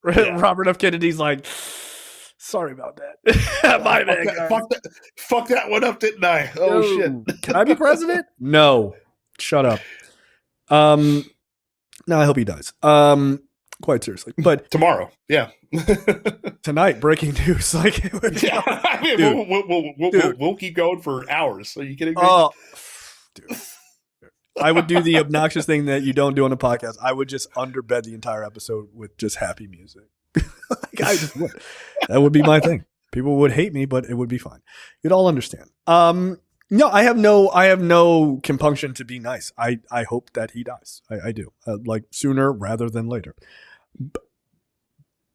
Yeah. Robert F. Kennedy's like, sorry about that. My bad, guys. Fuck that one up, didn't I? Oh shit! Can I be president? No. Shut up. No, I hope he dies. Quite seriously, but tomorrow, yeah. Tonight, breaking news. Like, we'll keep going for hours. Are you kidding me? Oh, dude. I would do the obnoxious thing that you don't do on a podcast. I would just underbed the entire episode with just happy music. Like, I just would. That would be my thing. People would hate me, but it would be fine. You'd all understand. No, I have no compunction to be nice. I hope that he dies. I do. Like sooner rather than later.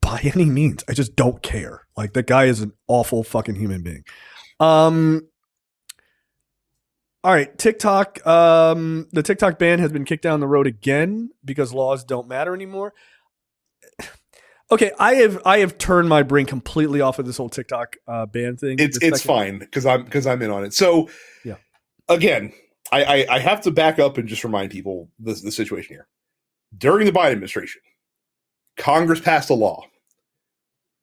By any means. I just don't care. Like that guy is an awful fucking human being. All right, TikTok. The TikTok ban has been kicked down the road again because laws don't matter anymore. Okay, I have turned my brain completely off of this whole TikTok ban thing. It's fine because I'm in on it. So yeah, again, I have to back up and just remind people the situation here. During the Biden administration, Congress passed a law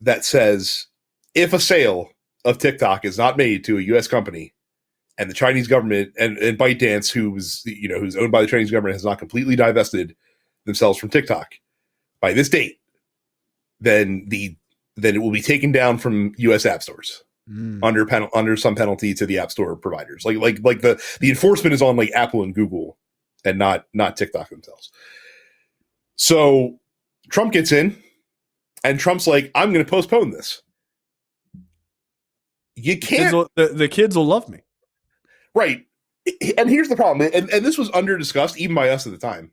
that says if a sale of TikTok is not made to a U.S. company, and the Chinese government and ByteDance, who's owned by the Chinese government, has not completely divested themselves from TikTok by this date, then it will be taken down from U.S. app stores under some penalty to the app store providers. Like the enforcement is on like Apple and Google and not TikTok themselves. So Trump gets in, and Trump's like, I'm going to postpone this. You can't. The kids will love me. Right. And here's the problem. And this was under discussed even by us at the time.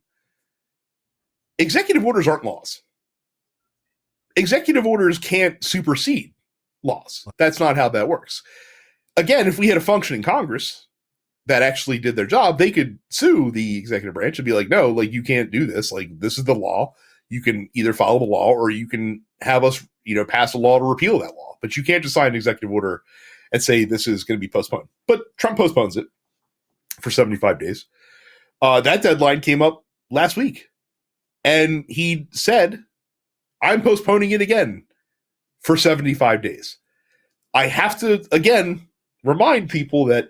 Executive orders aren't laws. Executive orders can't supersede laws. That's not how that works. Again, if we had a functioning Congress that actually did their job, they could sue the executive branch and be like, no, like you can't do this. Like this is the law. You can either follow the law or you can have us, pass a law to repeal that law. But you can't just sign an executive order and say this is going to be postponed. But Trump postpones it for 75 days. That deadline came up last week. And he said, I'm postponing it again for 75 days. I have to, again, remind people that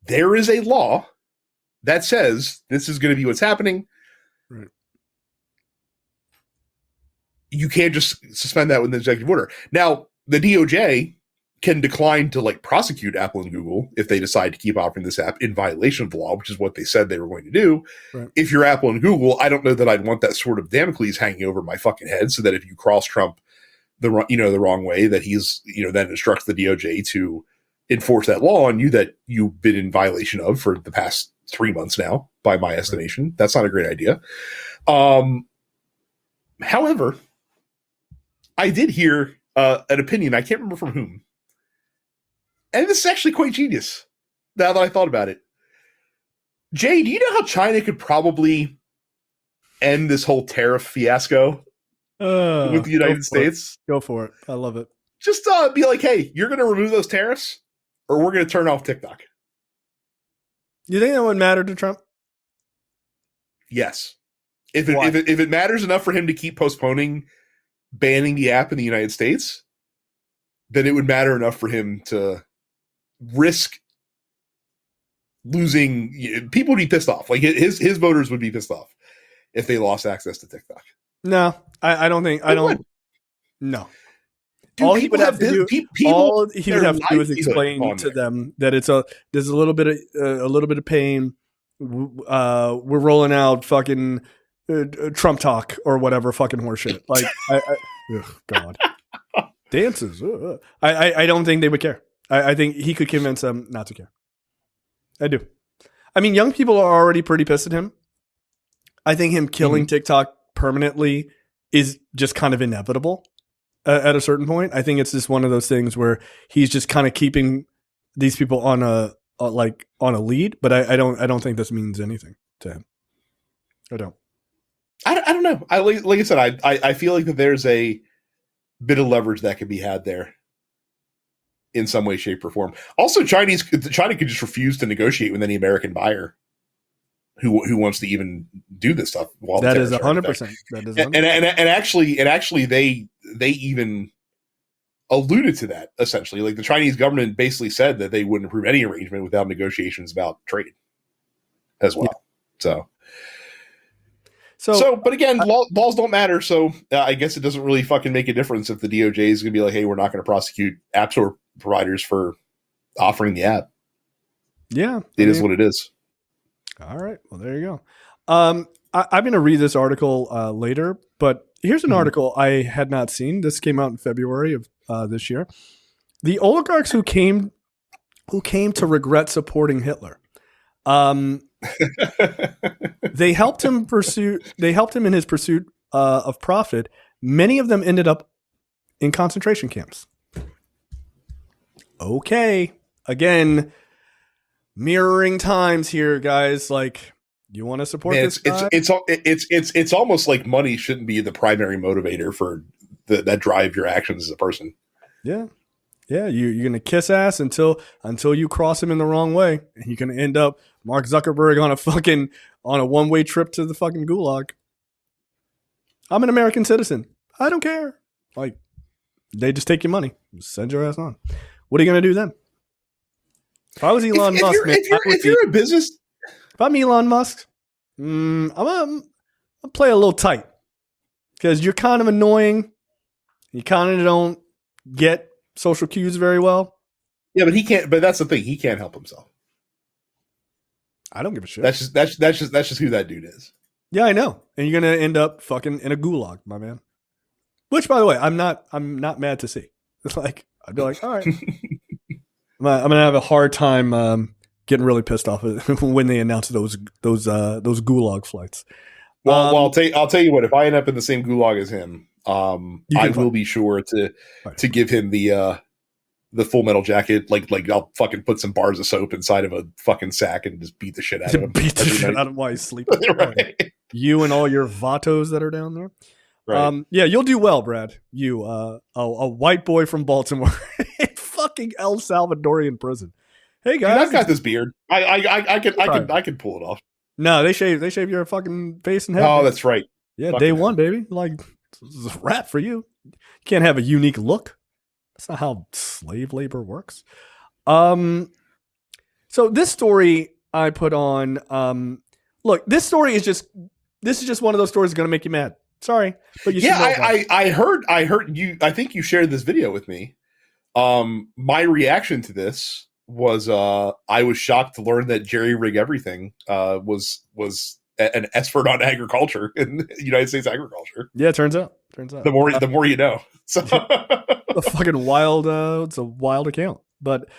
there is a law that says this is going to be what's happening. Right. You can't just suspend that with an executive order. Now, the DOJ can decline to prosecute Apple and Google if they decide to keep offering this app in violation of the law, which is what they said they were going to do. Right. If you're Apple and Google, I don't know that I'd want that sort of Damocles hanging over my fucking head, so that if you cross Trump the wrong way, that he's then instructs the DOJ to enforce that law on you that you've been in violation of for the past 3 months now, by my estimation. Right. That's not a great idea. However, I did hear an opinion, I can't remember from whom, and this is actually quite genius, now that I thought about it. Jay, do you know how China could probably end this whole tariff fiasco with the United States? Go for it. I love it. Just be like, hey, you're going to remove those tariffs, or we're going to turn off TikTok. You think that would matter to Trump? Yes. If it matters enough for him to keep postponing banning the app in the United States, then it would matter enough for him to risk losing. People would be pissed off. Like his voters would be pissed off if they lost access to TikTok. No, I don't think. I don't. No. Dude, all he would have to do is explain to them that there's a little bit of pain. We're rolling out fucking Trump talk or whatever fucking horseshit. Like, God, dances. I don't think they would care. I think he could convince them not to care. I do. I mean, young people are already pretty pissed at him. I think him killing TikTok permanently is just kind of inevitable at a certain point. I think it's just one of those things where he's just kind of keeping these people on a lead. But I don't think this means anything to him. I don't. I don't know. Like I said, I feel like that there's a bit of leverage that could be had there in some way, shape, or form. Also, China could just refuse to negotiate with any American buyer who wants to even do this stuff. While that is 100%. That is 100%. And actually, they even alluded to that essentially. Like the Chinese government basically said that they wouldn't approve any arrangement without negotiations about trade as well. Yeah. So, but again, laws don't matter. So I guess it doesn't really fucking make a difference if the DOJ is going to be like, hey, we're not going to prosecute app store providers for offering the app. Yeah. It is what it is. All right. Well, there you go. I'm going to read this article later, but here's an article I had not seen. This came out in February of this year. The oligarchs who came to regret supporting Hitler. They helped him in his pursuit of profit. Many of them ended up in concentration camps. Okay. Again, mirroring times here, guys. Like, you want to support this guy? It's almost like money shouldn't be the primary motivator for that drive your actions as a person. Yeah. Yeah, you're gonna kiss ass until you cross him in the wrong way, and you're gonna end up Mark Zuckerberg on a one-way trip to the fucking gulag. I'm an American citizen. I don't care. Like, they just take your money, just send your ass on. What are you gonna do then? If I was Elon Musk, if I'm Elon Musk, I'm gonna play a little tight because you're kind of annoying. You kind of don't get social cues very well. Yeah, but he can't. But that's the thing; he can't help himself. I don't give a shit. That's just who that dude is. Yeah, I know. And you're gonna end up fucking in a gulag, my man. Which, by the way, I'm not mad to see. It's like, I'd be like, all right. I'm gonna have a hard time getting really pissed off when they announce those gulag flights. Well, I'll tell you what. If I end up in the same gulag as him, I will be sure to give him the Full Metal Jacket. Like I'll fucking put some bars of soap inside of a fucking sack and just beat the shit out of him. Beat the shit out of him while he's sleeping. Right. You and all your vatos that are down there. Right. Yeah, you'll do well, Brad. You, a white boy from Baltimore, in fucking El Salvadorian prison. Hey guys, dude, I've got this beard. I can pull it off. No, they shave your fucking face and head. Oh, that's right. Yeah, fucking day one, baby. Like, this is a wrap for you. You can't have a unique look. That's not how slave labor works. So this story I put on. Look, this is just one of those stories that's gonna make you mad. Sorry, but you. Yeah, I heard you. I think you shared this video with me. My reaction to this was I was shocked to learn that Jerry Rig Everything was an expert on agriculture in United States agriculture. Yeah, turns out. The more you know. So a fucking wild. It's a wild account, but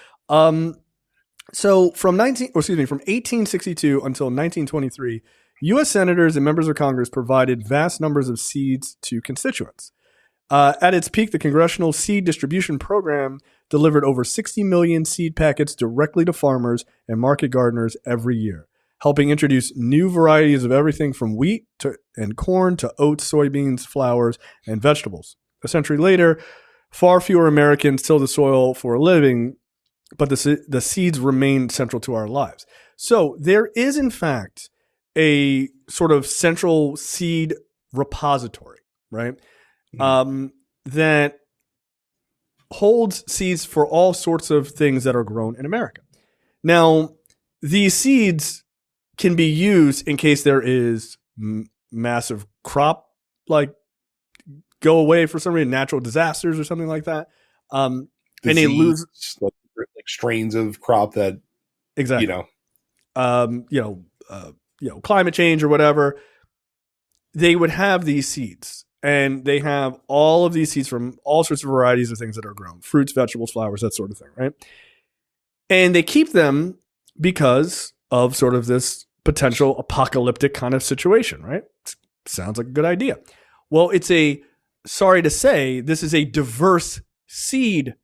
so from 1862 until 1923. U.S. senators and members of Congress provided vast numbers of seeds to constituents. At its peak, the Congressional Seed Distribution Program delivered over 60 million seed packets directly to farmers and market gardeners every year, helping introduce new varieties of everything from wheat and corn to oats, soybeans, flowers, and vegetables. A century later, far fewer Americans till the soil for a living, but the seeds remain central to our lives. So there is, in fact, a sort of central seed repository, right? Mm-hmm. That holds seeds for all sorts of things that are grown in America. Now, these seeds can be used in case there is massive crop, like go away for some reason, natural disasters or something like that. And they lose like strains of crop that, exactly, climate change or whatever, they would have these seeds. And they have all of these seeds from all sorts of varieties of things that are grown, fruits, vegetables, flowers, that sort of thing, right? And they keep them because of sort of this potential apocalyptic kind of situation, right? Sounds like a good idea. Well, sorry to say, this is a diverse seed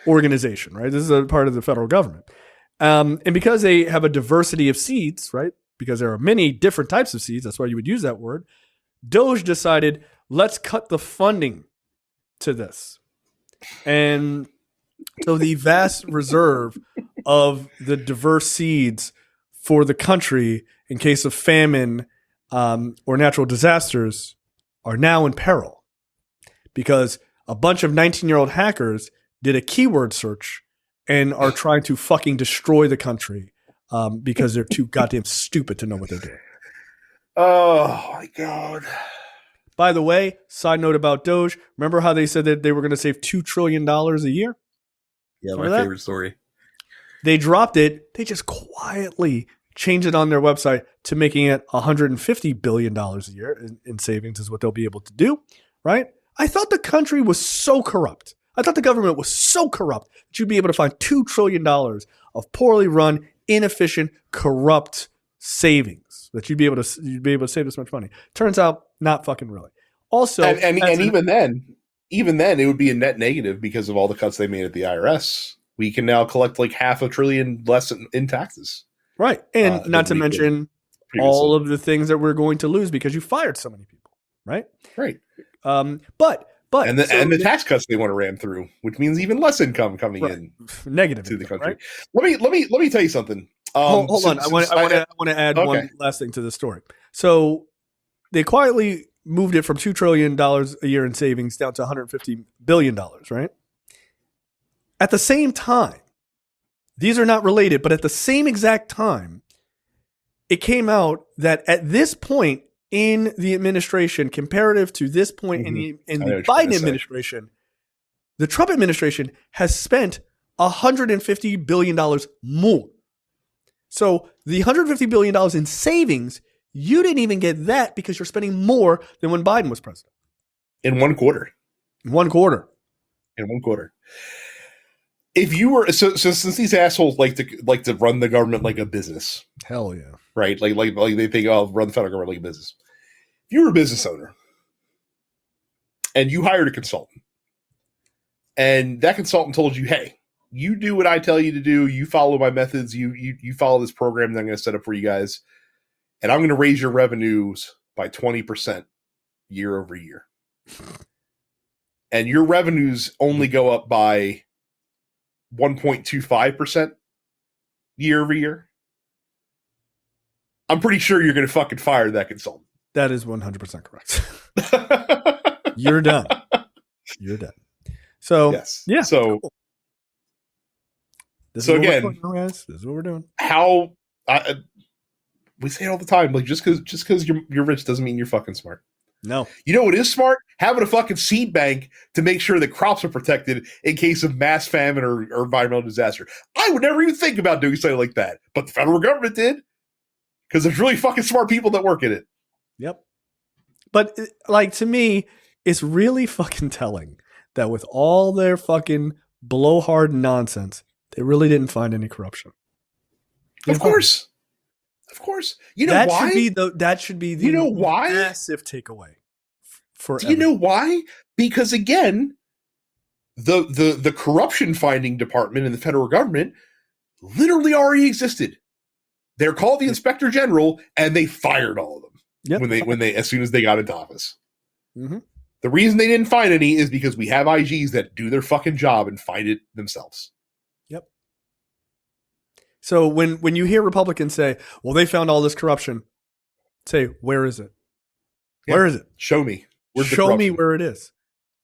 organization, right? This is a part of the federal government. And because they have a diversity of seeds, right? Because there are many different types of seeds, that's why you would use that word. Doge decided, let's cut the funding to this. And so the vast reserve of the diverse seeds for the country in case of famine or natural disasters are now in peril because a bunch of 19-year-old hackers did a keyword search and are trying to fucking destroy the country because they're too goddamn stupid to know what they're doing. Oh, my God. By the way, side note about Doge, remember how they said that they were going to save $2 trillion a year? Yeah, my favorite story. They dropped it. They just quietly changed it on their website to making it $150 billion a year in savings is what they'll be able to do, right? I thought the country was so corrupt. I thought the government was so corrupt that you'd be able to find $2 trillion of poorly run, inefficient, corrupt savings that you'd be able to save this much money. Turns out, not fucking really. Also, and even then, it would be a net negative because of all the cuts they made at the IRS. We can now collect like $500 billion less in taxes. Right. And not to mention all of the things that we're going to lose because you fired so many people. Right. Right. But the tax cuts they want to ram through, which means even less income coming in negative to the country. Right? Let me tell you something. Hold on. I want to add one last thing to the story. So they quietly moved it from $2 trillion a year in savings down to $150 billion, right? At the same time, these are not related, but at the same exact time, it came out that at this point in the administration, comparative to this point in the Biden administration, the Trump administration has spent $150 billion more. So the $150 billion in savings, you didn't even get that because you're spending more than when Biden was president. In 1 quarter. In 1 quarter. If you were so since these assholes like to run the government like a business. Hell yeah. Right? Like they think, oh, run the federal government like a business. If you were a business owner and you hired a consultant and that consultant told you, hey, you do what I tell you to do, you follow my methods, you follow this program that I'm going to set up for you guys, and I'm going to raise your revenues by 20% year over year. And your revenues only go up by 1.25% year over year. I'm pretty sure you're going to fucking fire that consultant. That is 100% correct. You're done. So, yes. Yeah. So, cool. This is what we're doing. We say it all the time. Like just because you're rich doesn't mean you're fucking smart. No. You know what is smart? Having a fucking seed bank to make sure that crops are protected in case of mass famine or environmental disaster. I would never even think about doing something like that, but the federal government did because there's really fucking smart people that work in it. Yep. But like to me, it's really fucking telling that with all their fucking blowhard nonsense, they really didn't find any corruption. Of course. You know why? That should be the you know why? Massive takeaway. Do you know why? Because again, the corruption finding department in the federal government literally already existed. They're called the Inspector General, and they fired all of them when they as soon as they got into office. Mm-hmm. The reason they didn't find any is because we have IGs that do their fucking job and find it themselves. Yep. So when you hear Republicans say, well, they found all this corruption, say, where is it? Yeah. Where is it? Show me. Show me where it is.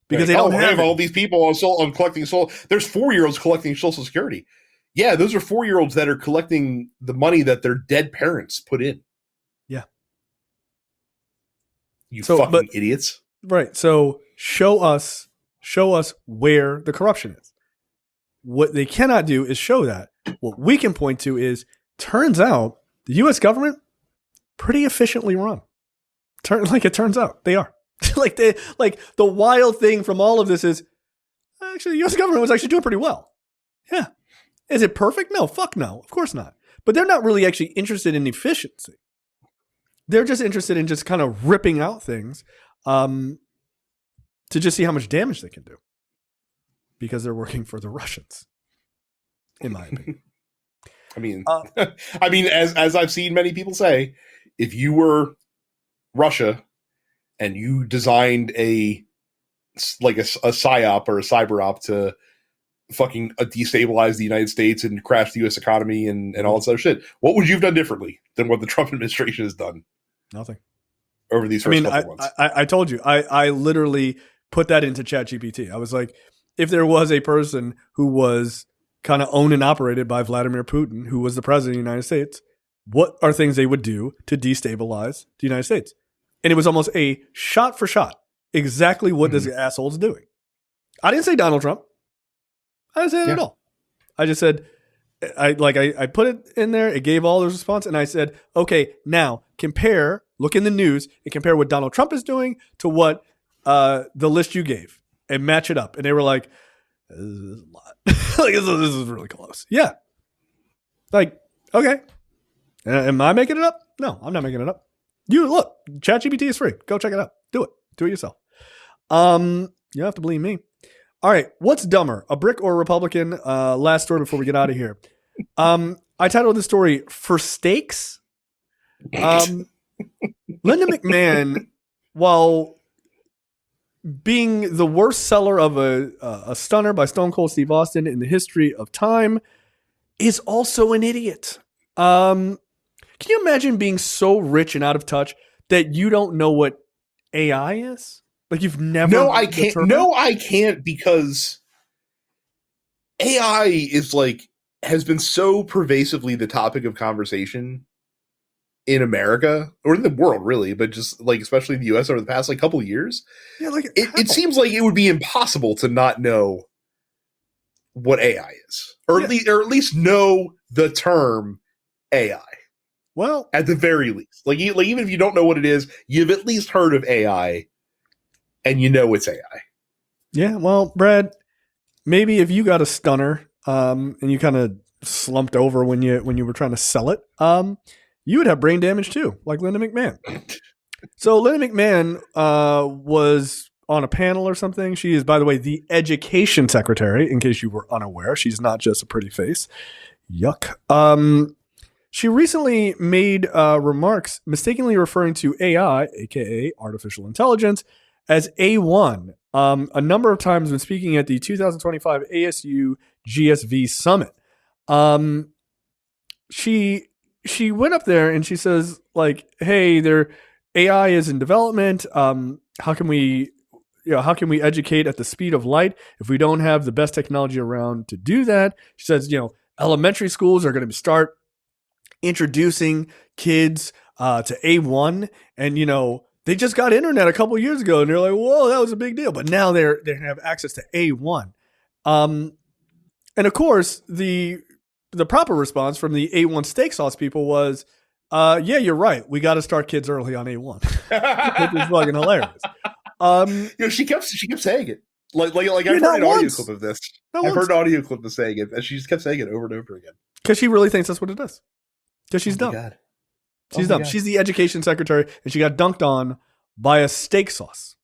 Because they don't have all these people on collecting There's 4-year-olds collecting Social Security. Yeah, those are 4-year-olds that are collecting the money that their dead parents put in. Yeah. You fucking idiots. Right. So show us where the corruption is. What they cannot do is show that. What we can point to is, turns out the U.S. government pretty efficiently run. It turns out they are. the wild thing from all of this is actually the U.S. government was actually doing pretty well. Yeah. Is it perfect? No, fuck no. Of course not. But they're not really actually interested in efficiency. They're just interested in just kind of ripping out things to just see how much damage they can do. Because they're working for the Russians, in my opinion. I mean, as I've seen many people say, if you were Russia and you designed a psyop or a cyber op to fucking destabilize the United States and crash the U.S. economy and all this other shit, what would you have done differently than what the Trump administration has done? Nothing. Over these first couple months. I told you, I literally put that into ChatGPT. I was like, if there was a person who was kind of owned and operated by Vladimir Putin, who was the president of the United States, what are things they would do to destabilize the United States? And it was almost a shot for shot, exactly what this asshole's doing. I didn't say Donald Trump. I didn't say that at all. I just said, I put it in there. It gave all the response. And I said, okay, now look in the news and compare what Donald Trump is doing to what the list you gave and match it up. And they were like, this is a lot. Like, this is really close. Yeah. Like, okay. Am I making it up? No, I'm not making it up. You look, ChatGPT is free. Go check it out. Do it. Do it yourself. You don't have to believe me. All right. What's dumber, a brick or a Republican? Last story before we get out of here. I titled this story For Steaks. Linda McMahon, while being the worst seller of a stunner by Stone Cold Steve Austin in the history of time, is also an idiot. Can you imagine being so rich and out of touch that you don't know what AI is? Like, you've never. No, I can't. No, I can't, because AI is like, has been so pervasively the topic of conversation in America, or in the world, really, but just like, especially in the US over the past like couple of years. Yeah, like it seems like it would be impossible to not know what AI is, or at least know the term AI. Well, at the very least, like even if you don't know what it is, you've at least heard of AI, and you know it's AI. Yeah, well, Brad, maybe if you got a stunner, and you kind of slumped over when you were trying to sell it, you would have brain damage too, like Linda McMahon. So Linda McMahon was on a panel or something. She is, by the way, the education secretary, in case you were unaware. She's not just a pretty face. Yuck. She recently made remarks mistakenly referring to AI, aka artificial intelligence, as A1 a number of times when speaking at the 2025 ASU GSV Summit. She went up there and she says, like, hey, their AI is in development. How can we educate at the speed of light if we don't have the best technology around to do that? She says, elementary schools are going to start introducing kids to A1, and they just got internet a couple years ago, and they're like, whoa, that was a big deal. But now they have access to A1. And of course, the proper response from the A1 steak sauce people was, yeah, you're right. We got to start kids early on A1. Which is fucking hilarious. She kept saying it. Like I've heard an audio clip of this. I've heard an audio clip of saying it, and she just kept saying it over and over again. Because she really thinks that's what it is. Because she's dumb. God. She's dumb. God. She's the education secretary, and she got dunked on by a steak sauce.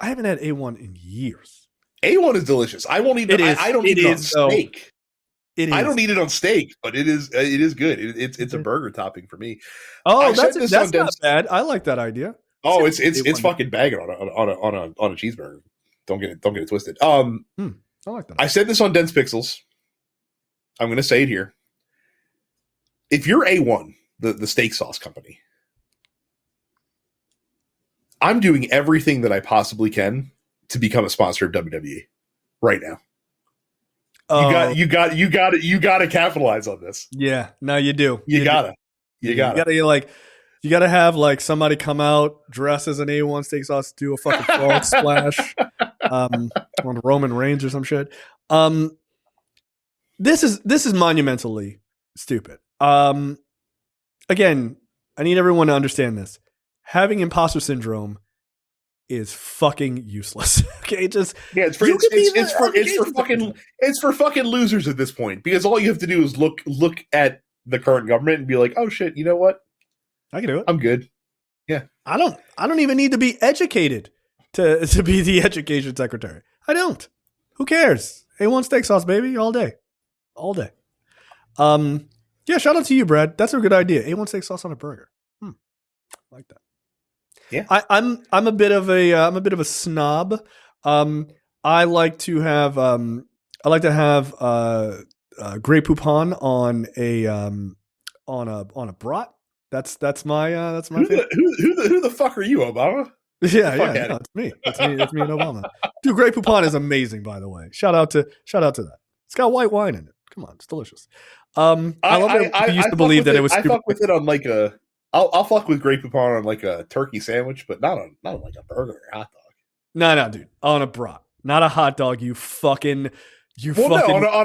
I haven't had A1 in years. A1 is delicious. I won't eat it. I don't eat it on steak. I don't eat it on steak, but it is good. It's a burger topping for me. Oh, that's not bad. I like that idea. Oh, it's fucking banging on a cheeseburger. Don't get it twisted. I like that. I said this on Dense Pixels. I'm going to say it here. If you're A1, the steak sauce company, I'm doing everything that I possibly can to become a sponsor of WWE right now. You got to capitalize on this. Yeah, no, you do. You gotta have like somebody come out dressed as an A1 steak sauce, do a fucking frog splash on Roman Reigns or some shit. This is monumentally stupid. Again, I need everyone to understand this. Having imposter syndrome is fucking useless. Okay, it's for fucking losers at this point, because all you have to do is look at the current government and be like, oh shit, you know what? I can do it. I'm good. Yeah. I don't even need to be educated to be the education secretary. I don't. Who cares? A1 steak sauce, baby, all day. All day. Yeah, shout out to you, Brad. That's a good idea. A1 steak sauce on a burger. I like that. Yeah. I'm a bit of a snob. I like to have Grey Poupon on a brat. That's my favorite. Who the fuck are you, Obama? Yeah, no, it's me. It's me and Obama. Dude, Grey Poupon is amazing, by the way. Shout out to that. It's got white wine in it. Come on, it's delicious. I love that you used to believe that it was stupid. I fuck with it on like I'll fuck with Grey Poupon on like a turkey sandwich, but not on like a burger or a hot dog. No, dude. On a brat. Not a hot dog, on a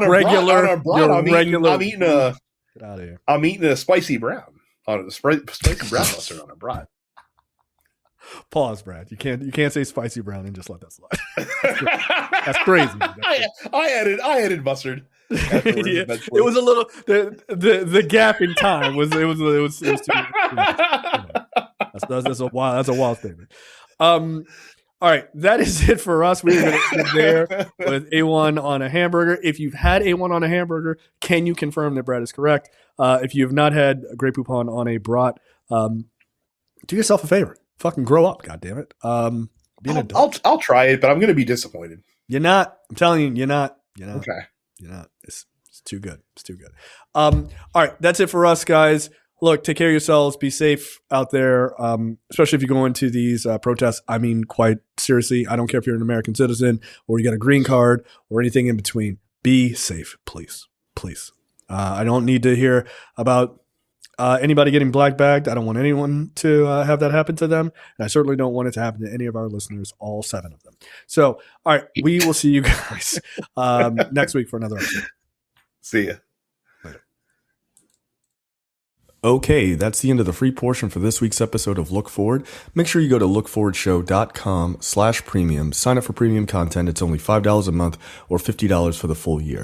regular. I'm eating a get out of here. I'm eating a spicy brown. On a spicy brown mustard on a brat. Pause, Brad. You can't say spicy brown and just let that slide. That's crazy. I added mustard. Yeah, it was a little the gap in time was too that's a wild statement. All right, that is it for us. We're going to end there with A1 on a hamburger. If you've had A1 on a hamburger, can you confirm that Brad is correct? If you have not had a Grey Poupon on a brat, do yourself a favor. Fucking grow up, goddammit. I'll try it, but I'm going to be disappointed. You're not. I'm telling you, you're not. Okay. You're not. It's too good. It's too good. All right, that's it for us, guys. Look, take care of yourselves. Be safe out there, especially if you go into these protests. I mean, quite seriously, I don't care if you're an American citizen or you got a green card or anything in between. Be safe, please. Please. I don't need to hear about anybody getting black bagged. I don't want anyone to have that happen to them. And I certainly don't want it to happen to any of our listeners, all 7 of them. So, all right, we will see you guys next week for another episode. See ya. Okay, that's the end of the free portion for this week's episode of Look Forward. Make sure you go to lookforwardshow.com/premium. Sign up for premium content. It's only $5 a month or $50 for the full year.